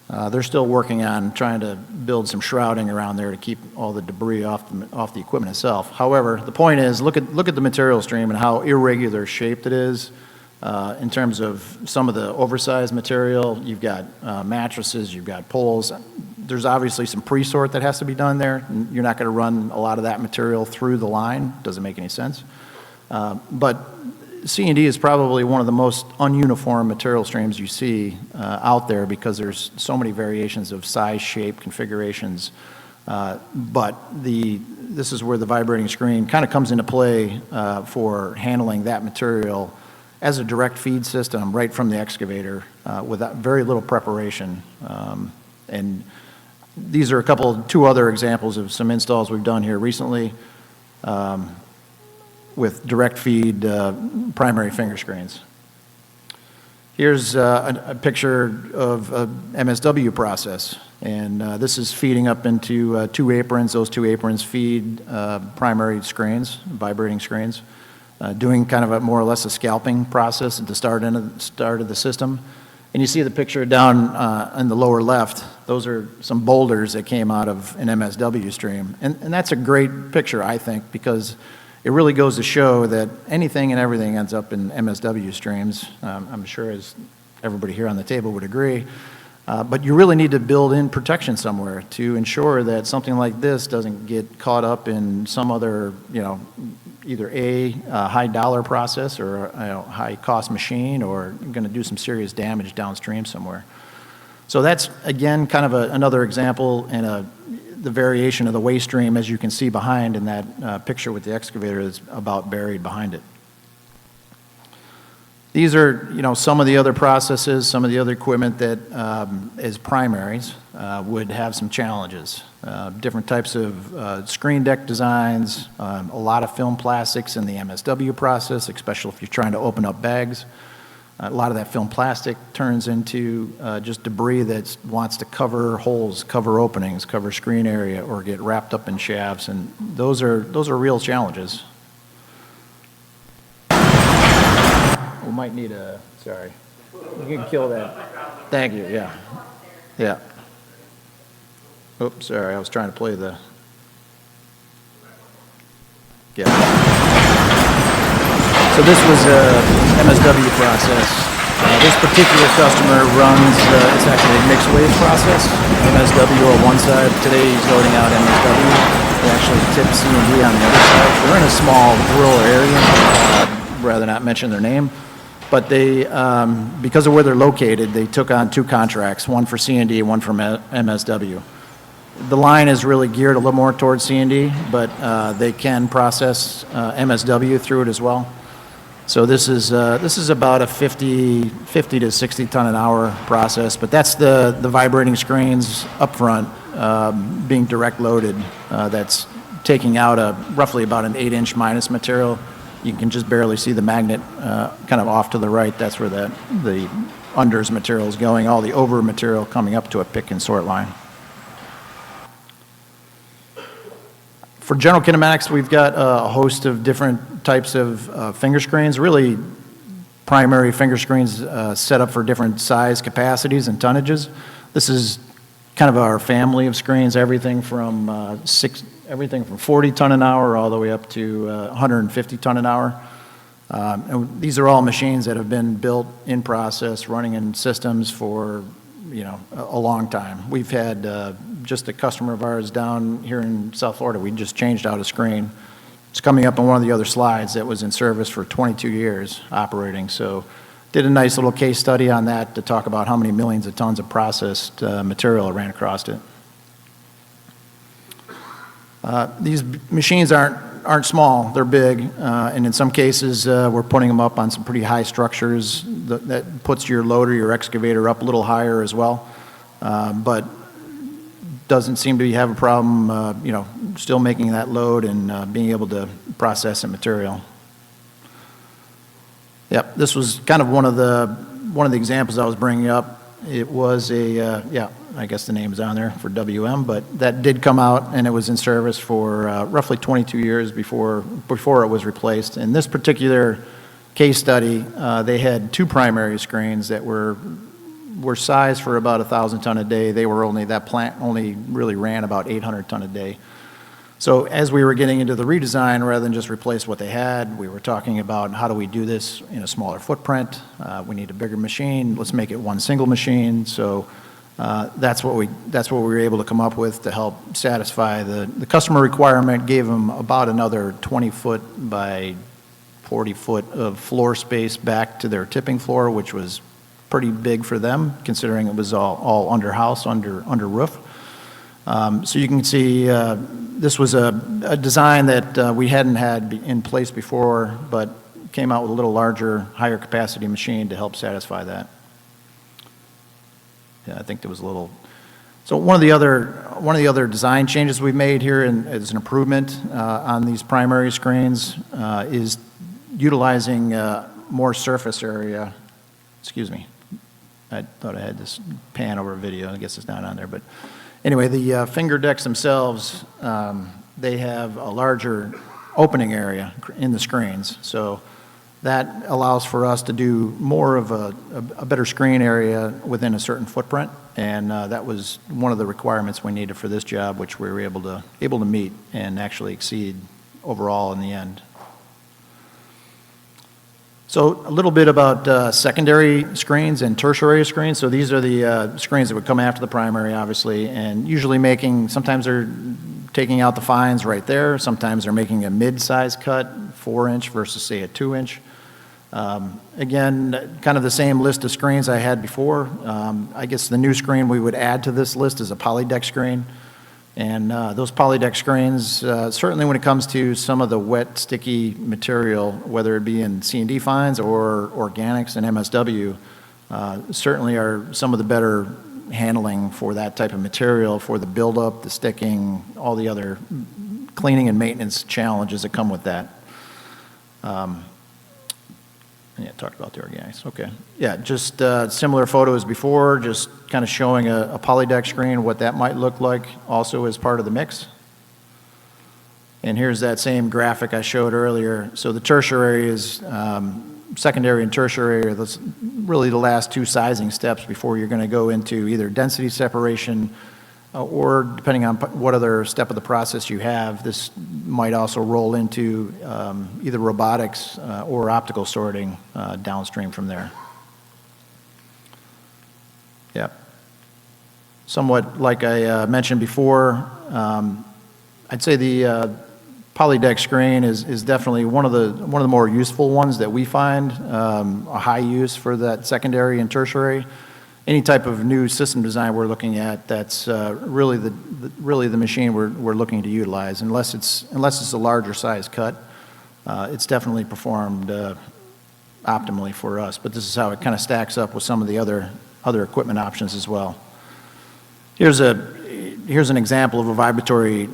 Speaker 5: They're still working on trying to build some shrouding around there to keep all the debris off the equipment itself. However, the point is, look at the material stream and how irregular shaped it is in terms of some of the oversized material. You've got mattresses, you've got poles. There's obviously some pre-sort that has to be done there. You're not going to run a lot of that material through the line. Doesn't make any sense. But C&D is probably one of the most ununiform material streams you see out there because there's so many variations of size, shape, configurations. But this is where the vibrating screen kind of comes into play for handling that material as a direct feed system right from the excavator with very little preparation. And these are two other examples of some installs we've done here recently with direct feed primary finger screens. Here's a picture of a MSW process, and this is feeding up into 2 aprons. Those 2 aprons feed primary screens, vibrating screens, doing kind of a more or less a scalping process at the start of the system. And you see the picture down in the lower left. Those are some boulders that came out of an MSW stream. And that's a great picture, I think, because it really goes to show that anything and everything ends up in MSW streams. I'm sure as everybody here on the table would agree. But you really need to build in protection somewhere to ensure that something like this doesn't get caught up in some other, either a high dollar process or a high cost machine or going to do some serious damage downstream somewhere. So that's, again, kind of another example and the variation of the waste stream, as you can see behind in that picture with the excavator, is about buried behind it. These are, some of the other processes, some of the other equipment that, as primaries, would have some challenges. Different types of screen deck designs, a lot of film plastics in the MSW process, especially if you're trying to open up bags. A lot of that film plastic turns into just debris that wants to cover holes, cover openings, cover screen area, or get wrapped up in shafts, and those are real challenges. We might need a, sorry. You can kill that. Thank you, yeah. Yeah. Oops, sorry, I was trying to play the, yeah. So this was a MSW process. This particular customer runs, it's actually a mixed wave process. MSW on one side, today he's loading out MSW. They actually tip C&D on the other side. They're in a small rural area, rather not mention their name. But they, because of where they're located, they took on 2 contracts, one for C&D, one for MSW. The line is really geared a little more towards C&D, but they can process MSW through it as well. So this is about a 50 to 60 ton an hour process, but that's the vibrating screens up front being direct loaded. That's taking out roughly about an 8-inch minus material. You can just barely see the magnet kind of off to the right. That's where the unders material is going, all the over material coming up to a pick and sort line. For general kinematics, we've got a host of different types of finger screens, really primary finger screens set up for different size capacities and tonnages. This is kind of our family of screens, everything from 40 ton an hour all the way up to 150 ton an hour. And these are all machines that have been built in process, running in systems for a long time. We've had just a customer of ours down here in South Florida. We just changed out a screen. It's coming up on one of the other slides that was in service for 22 years operating. So did a nice little case study on that to talk about how many millions of tons of processed material ran across it. These machines aren't small, they're big, and in some cases we're putting them up on some pretty high structures that puts your loader, your excavator up a little higher as well, but doesn't seem to have a problem, still making that load and being able to process the material. Yep, this was kind of one of the examples I was bringing up. It was I guess the name is on there for WM, but that did come out and it was in service for roughly 22 years before it was replaced. In this particular case study, they had 2 primary screens that were sized for about 1,000 ton a day. That plant only really ran about 800 ton a day. So as we were getting into the redesign, rather than just replace what they had, we were talking about how do we do this in a smaller footprint. We need a bigger machine. Let's make it one single machine. So that's what we were able to come up with to help satisfy the customer requirement. Gave them about another 20 foot by 40 foot of floor space back to their tipping floor, which was pretty big for them, considering it was all under house, under roof. So you can see this was a design that we hadn't had in place before, but came out with a little larger, higher capacity machine to help satisfy that. Yeah, I think there was a little. So one of the other design changes we've made here as an improvement on these primary screens is utilizing more surface area. Excuse me, I thought I had this pan over video. I guess it's not on there, but anyway, the finger decks themselves, they have a larger opening area in the screens. So that allows for us to do more of a better screen area within a certain footprint. And that was one of the requirements we needed for this job, which we were able to meet and actually exceed overall in the end. So a little bit about secondary screens and tertiary screens. So these are the screens that would come after the primary, obviously, and usually sometimes they're taking out the fines right there. Sometimes they're making a mid-size cut, 4-inch versus, say, a 2-inch. Again, kind of the same list of screens I had before. I guess the new screen we would add to this list is a polydeck screen. And those polydeck screens, certainly when it comes to some of the wet, sticky material, whether it be in C&D fines or organics and MSW, certainly are some of the better handling for that type of material, for the buildup, the sticking, all the other cleaning and maintenance challenges that come with that. Yeah, talked about the organics, okay. Yeah, just similar photos before, just kind of showing a polydeck screen, what that might look like also as part of the mix. And here's that same graphic I showed earlier. So the tertiary is, secondary and tertiary are really the last two sizing steps before you're going to go into either density separation or depending on what other step of the process you have, this might also roll into either robotics or optical sorting downstream from there. Yep. Somewhat like I mentioned before, I'd say the polydeck screen is definitely one of the more useful ones that we find, a high use for that secondary and tertiary. Any type of new system design we're looking at, that's really the machine we're looking to utilize. Unless it's a larger size cut, it's definitely performed optimally for us. But this is how it kind of stacks up with some of the other equipment options as well. Here's an example of a vibratory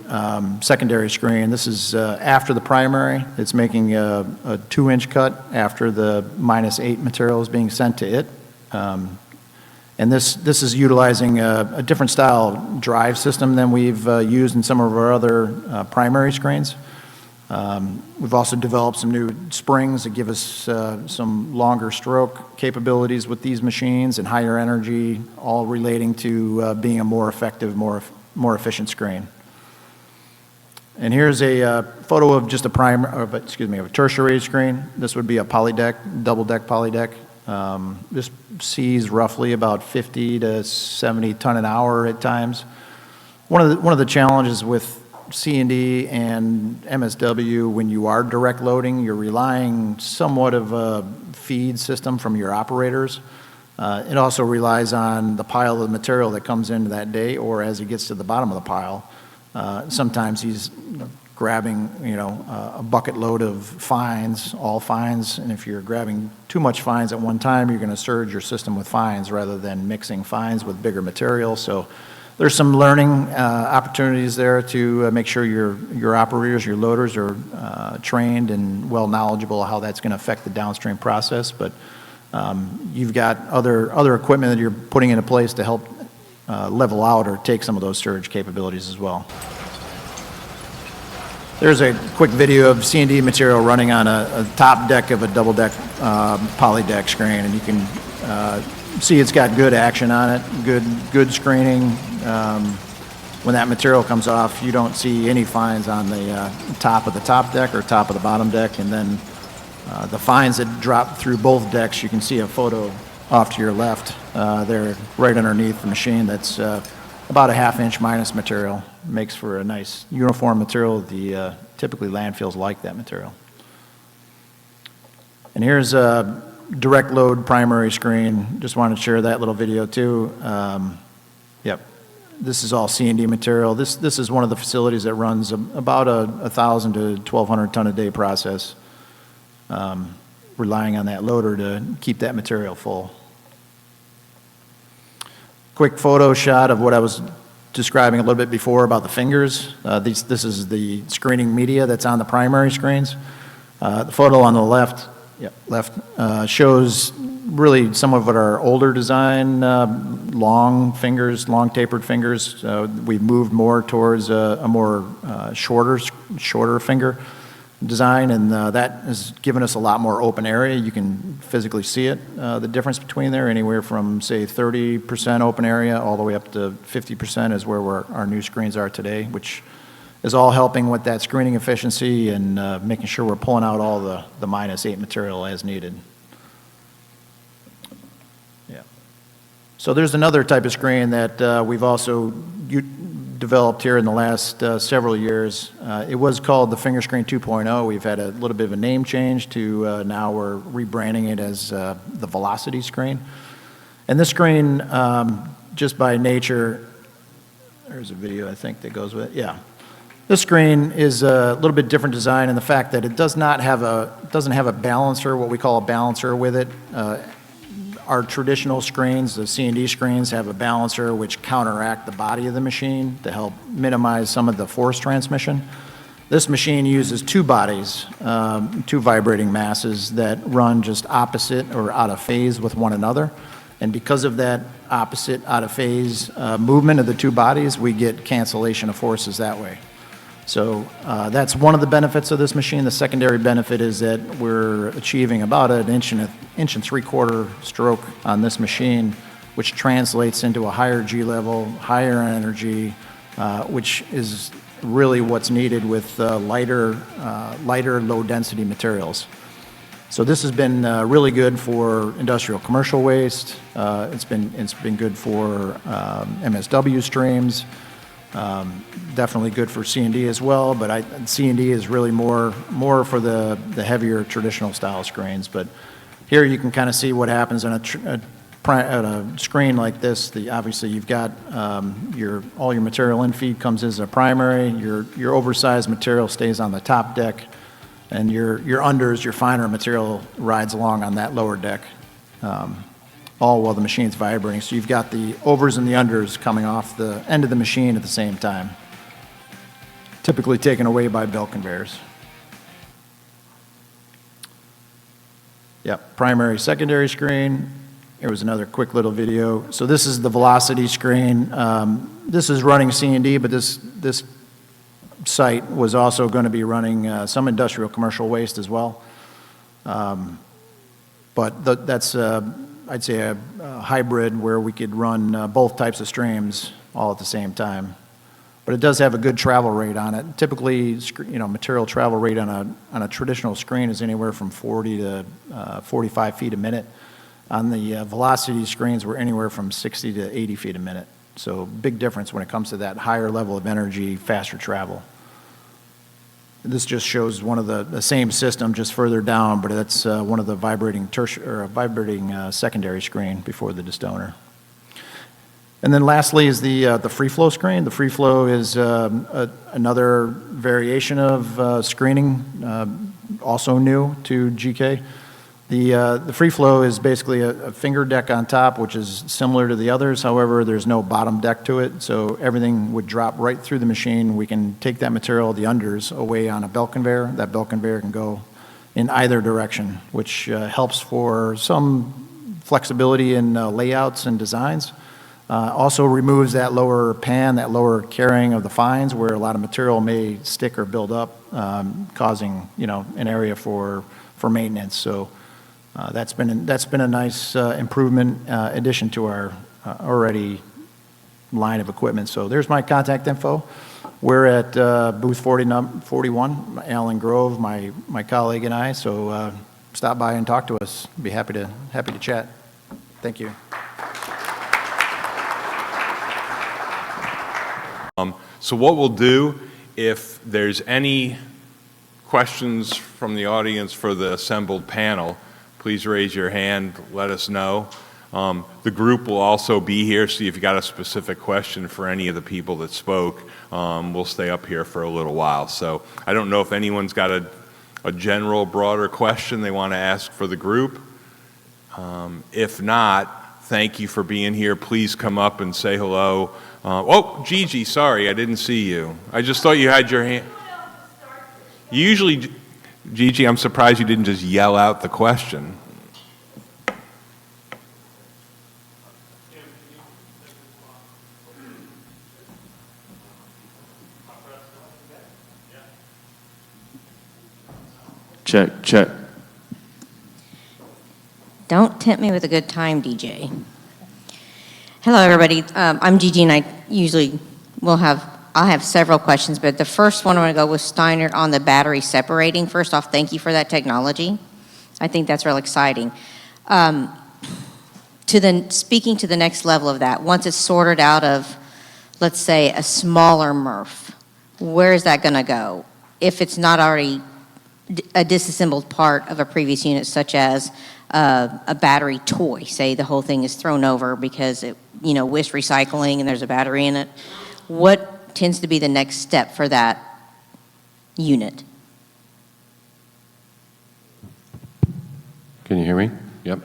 Speaker 5: secondary screen. This is after the primary. It's making a 2-inch cut after the -8 material is being sent to it. And this is utilizing a different style drive system than we've used in some of our other primary screens. We've also developed some new springs that give us some longer stroke capabilities with these machines and higher energy, all relating to being a more effective, more efficient screen. And here's a photo of just a tertiary screen. This would be a polydeck, double deck polydeck. This sees roughly about 50 to 70 ton an hour at times. One of the challenges with C&D and MSW, when you are direct loading, you're relying somewhat of a feed system from your operators. It also relies on the pile of material that comes in that day, or as it gets to the bottom of the pile. Sometimes he's grabbing, a bucket load of fines, all fines, and if you're grabbing too much fines at one time, you're going to surge your system with fines rather than mixing fines with bigger material. So there's some learning opportunities there to make sure your operators, your loaders are trained and well knowledgeable how that's going to affect the downstream process. But you've got other equipment that you're putting into place to help level out or take some of those surge capabilities as well. There's a quick video of C&D material running on a top deck of a double deck polydeck screen, and you can see it's got good action on it, good screening. When that material comes off, you don't see any fines on the top of the top deck or top of the bottom deck, and then the fines that drop through both decks, you can see a photo off to your left. They're right underneath the machine. That's about a ½ inch minus material. Makes for a nice uniform material. Typically landfills like that material. And here's a direct load primary screen. Just wanted to share that little video too. Yep, this is all C&D material. This is one of the facilities that runs about a 1,000 to 1,200 ton a day process, relying on that loader to keep that material full. Quick photo shot of what I was describing a little bit before about the fingers. This is the screening media that's on the primary screens. The photo on the left shows really some of our older design, long fingers, long tapered fingers. We've moved more towards a more shorter finger design, and that has given us a lot more open area. You can physically see it, the difference between there, anywhere from, say, 30% open area all the way up to 50% is where our new screens are today, which is all helping with that screening efficiency and making sure we're pulling out all the -8 material as needed. Yeah. So there's another type of screen that we've also developed here in the last several years. It was called the Finger Screen 2.0. We've had a little bit of a name change to now we're rebranding it as the Velocity screen. And this screen, just by nature, there's a video I think that goes with it, yeah. This screen is a little bit different design in the fact that it doesn't have a balancer, what we call a balancer with it. Our traditional screens, the C&D screens, have a balancer which counteract the body of the machine to help minimize some of the force transmission. This machine uses two bodies, two vibrating masses that run just opposite or out of phase with one another. And because of that opposite, out of phase movement of the two bodies, we get cancellation of forces that way. So that's one of the benefits of this machine. The secondary benefit is that we're achieving about an inch and 3/4 stroke on this machine, which translates into a higher G level, higher energy, which is really what's needed with lighter, low-density materials. So this has been really good for industrial commercial waste. It's been good for MSW streams. Definitely good for C&D as well, but C&D is really more for the heavier traditional style screens. But here you can kind of see what happens on a screen like this. Obviously you've got all your material in feed comes as a primary. Your oversized material stays on the top deck, and your unders, your finer material rides along on that lower deck. All while the machine's vibrating. So you've got the overs and the unders coming off the end of the machine at the same time, typically taken away by belt conveyors. Yep, primary, secondary screen. Here was another quick little video. So this is the velocity screen. This is running C&D, but this site was also going to be running some industrial commercial waste as well. But that's I'd say a hybrid where we could run both types of streams all at the same time. But it does have a good travel rate on it. Typically, material travel rate on a traditional screen is anywhere from 40 to 45 feet a minute. On the velocity screens, we're anywhere from 60 to 80 feet a minute. So big difference when it comes to that higher level of energy, faster travel. This just shows one of the same system just further down, but that's one of the vibrating secondary screen before the destoner. And then lastly is the free flow screen. The free flow is another variation of screening, also new to GK. The free flow is basically a finger deck on top, which is similar to the others. However, there's no bottom deck to it, so everything would drop right through the machine. We can take that material, the unders, away on a belt conveyor. That belt conveyor can go in either direction, which helps for some flexibility in layouts and designs. Also removes that lower pan, that lower carrying of the fines, where a lot of material may stick or build up, causing an area for maintenance. So. That's been a nice improvement, addition to our already line of equipment. So there's my contact info. We're at booth 41, Alan Grove, my colleague and I. So stop by and talk to us. Be happy to chat. Thank you.
Speaker 1: So what we'll do, if there's any questions from the audience for the assembled panel, please raise your hand, let us know. The group will also be here, so if you got a specific question for any of the people that spoke, we'll stay up here for a little while. So I don't know if anyone's got a general, broader question they want to ask for the group. If not, thank you for being here. Please come up and say hello. Oh, Gigi, sorry, I didn't see you. I just thought you had your hand. Usually, Gigi, I'm surprised you didn't just yell out the question.
Speaker 3: Check.
Speaker 6: Don't tempt me with a good time, DJ. Hello, everybody. I'm Gigi, and I'll have several questions, but the first one I'm going to go with STEINERT on the battery separating. First off, thank you for that technology. I think that's real exciting. Speaking to the next level of that, once it's sorted out of, let's say, a smaller MRF, where is that going to go? If it's not already a disassembled part of a previous unit, such as a battery toy, say the whole thing is thrown over because it, waste recycling and there's a battery in it. what tends to be the next step for that unit?
Speaker 3: Can you hear me? Yep.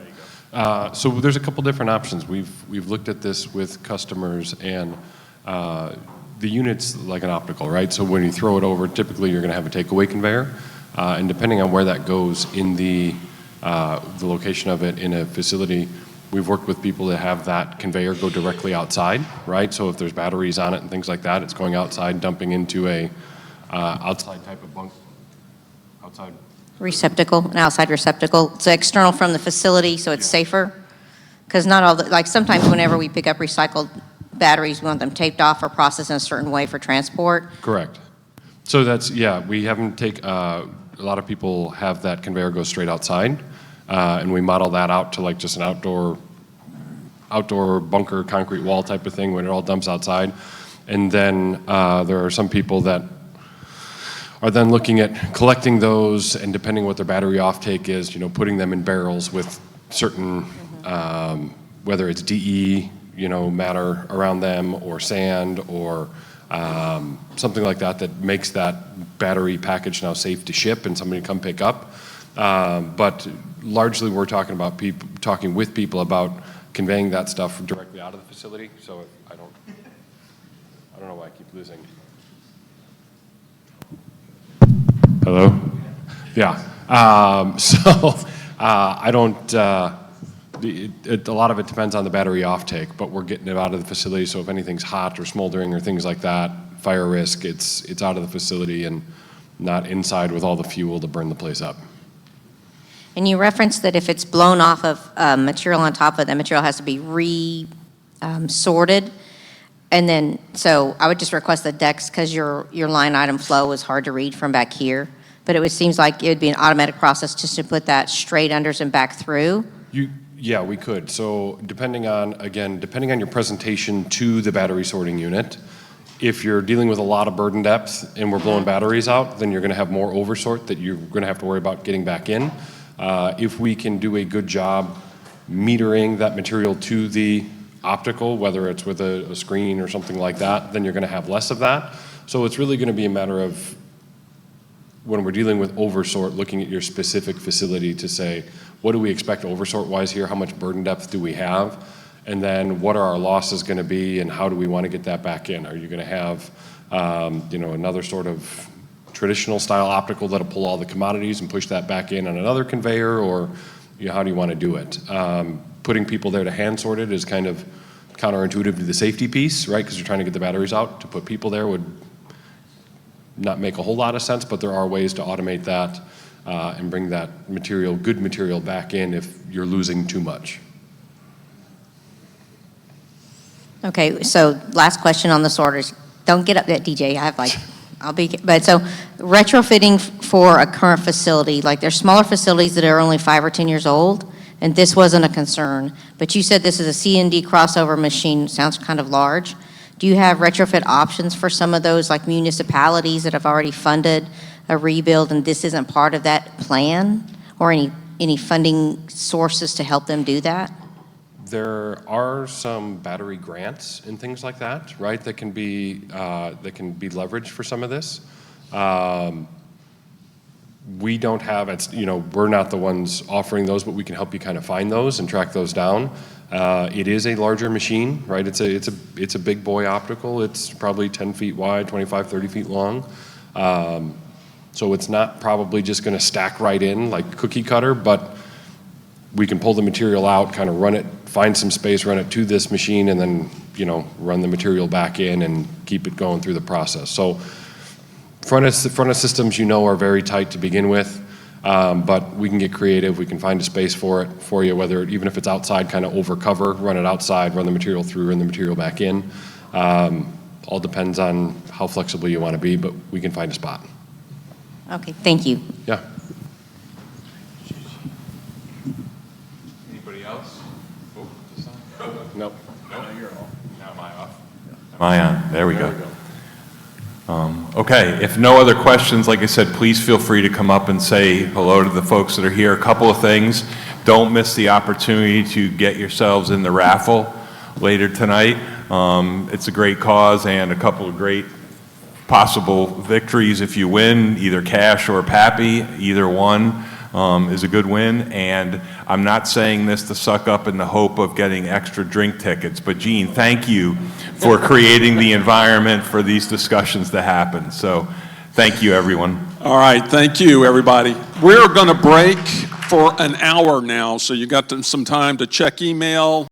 Speaker 3: So there's a couple different options. We've looked at this with customers, and the unit's like an optical, right? So when you throw it over, typically you're going to have a takeaway conveyor, and depending on where that goes in the location of it in a facility, we've worked with people that have that conveyor go directly outside, right? So if there's batteries on it and things like that, it's going outside, dumping into a outside type of bunk, outside.
Speaker 6: Receptacle, an outside receptacle, so external from the facility, so it's safer? Because not all, like sometimes whenever we pick up recycled batteries, we want them taped off or processed in a certain way for transport.
Speaker 3: Correct. So that's, yeah, we haven't a lot of people have that conveyor go straight outside, and we model that out to like just an outdoor bunker concrete wall type of thing when it all dumps outside. And then there are some people that are then looking at collecting those, and depending what their battery offtake is, putting them in barrels with certain, whether it's DE, matter around them, or sand, or something like that that makes that battery package now safe to ship and somebody come pick up. But largely we're talking with people about conveying that stuff directly out of the facility. So I don't know why I keep losing. Hello? Yeah. I don't, a lot of it depends on the battery offtake, but we're getting it out of the facility, so if anything's hot or smoldering or things like that, fire risk, it's out of the facility and not inside with all the fuel to burn the place up.
Speaker 6: And you referenced that if it's blown off of material on top of it, that material has to be sorted. And then, so I would just request the decks, because your line item flow is hard to read from back here, but it seems like it would be an automatic process just to put that straight unders and back through.
Speaker 3: Yeah, we could. So depending on your presentation to the battery sorting unit, if you're dealing with a lot of burden depth and we're blowing batteries out, then you're going to have more oversort that you're going to have to worry about getting back in. If we can do a good job metering that material to the optical, whether it's with a screen or something like that, then you're going to have less of that. So it's really going to be a matter of, when we're dealing with oversort, looking at your specific facility to say, what do we expect oversort-wise here? How much burden depth do we have? And then what are our losses going to be, and how do we want to get that back in? Are you going to have, another sort of traditional style optical that'll pull all the commodities and push that back in on another conveyor, or how do you want to do it? Putting people there to hand sort it is kind of counterintuitive to the safety piece, right? Because you're trying to get the batteries out. To put people there would not make a whole lot of sense, but there are ways to automate that and bring that good material back in if you're losing too much.
Speaker 6: Okay, so last question on the sorters. Don't get up that DJ. But so retrofitting for a current facility, like there's smaller facilities that are only 5 or 10 years old, and this wasn't a concern. But you said this is a C&D crossover machine, sounds kind of large. Do you have retrofit options for some of those, like municipalities that have already funded a rebuild and this isn't part of that plan? Or any funding sources to help them do that?
Speaker 3: There are some battery grants and things like that, right, that can be leveraged for some of this. We don't have, we're not the ones offering those, but we can help you kind of find those and track those down. It is a larger machine, right? It's a big boy optical. It's probably 10 feet wide, 25, 30 feet long. So it's not probably just going to stack right in like cookie cutter, but we can pull the material out, kind of run it, find some space, run it to this machine, and then, run the material back in and keep it going through the process. So front of systems, are very tight to begin with. But we can get creative. We can find a space for you, even if it's outside, kind of over cover, run it outside, run the material through, run the material back in. All depends on how flexible you want to be, but we can find a spot.
Speaker 6: Okay, thank you.
Speaker 3: Yeah.
Speaker 1: Anybody else? Oh, just on.
Speaker 3: Nope.
Speaker 1: No, you're off. Now am I off? Am I on? There we go. Okay, if no other questions, like I said, please feel free to come up and say hello to the folks that are here. A couple of things. Don't miss the opportunity to get yourselves in the raffle later tonight. It's a great cause and a couple of great possible victories if you win, either cash or Pappy, either one is a good win. And I'm not saying this to suck up in the hope of getting extra drink tickets, but Gene, thank you for creating the environment for these discussions to happen. So thank you, everyone.
Speaker 7: All right, thank you, everybody. We're going to break for an hour now, so you got some time to check email.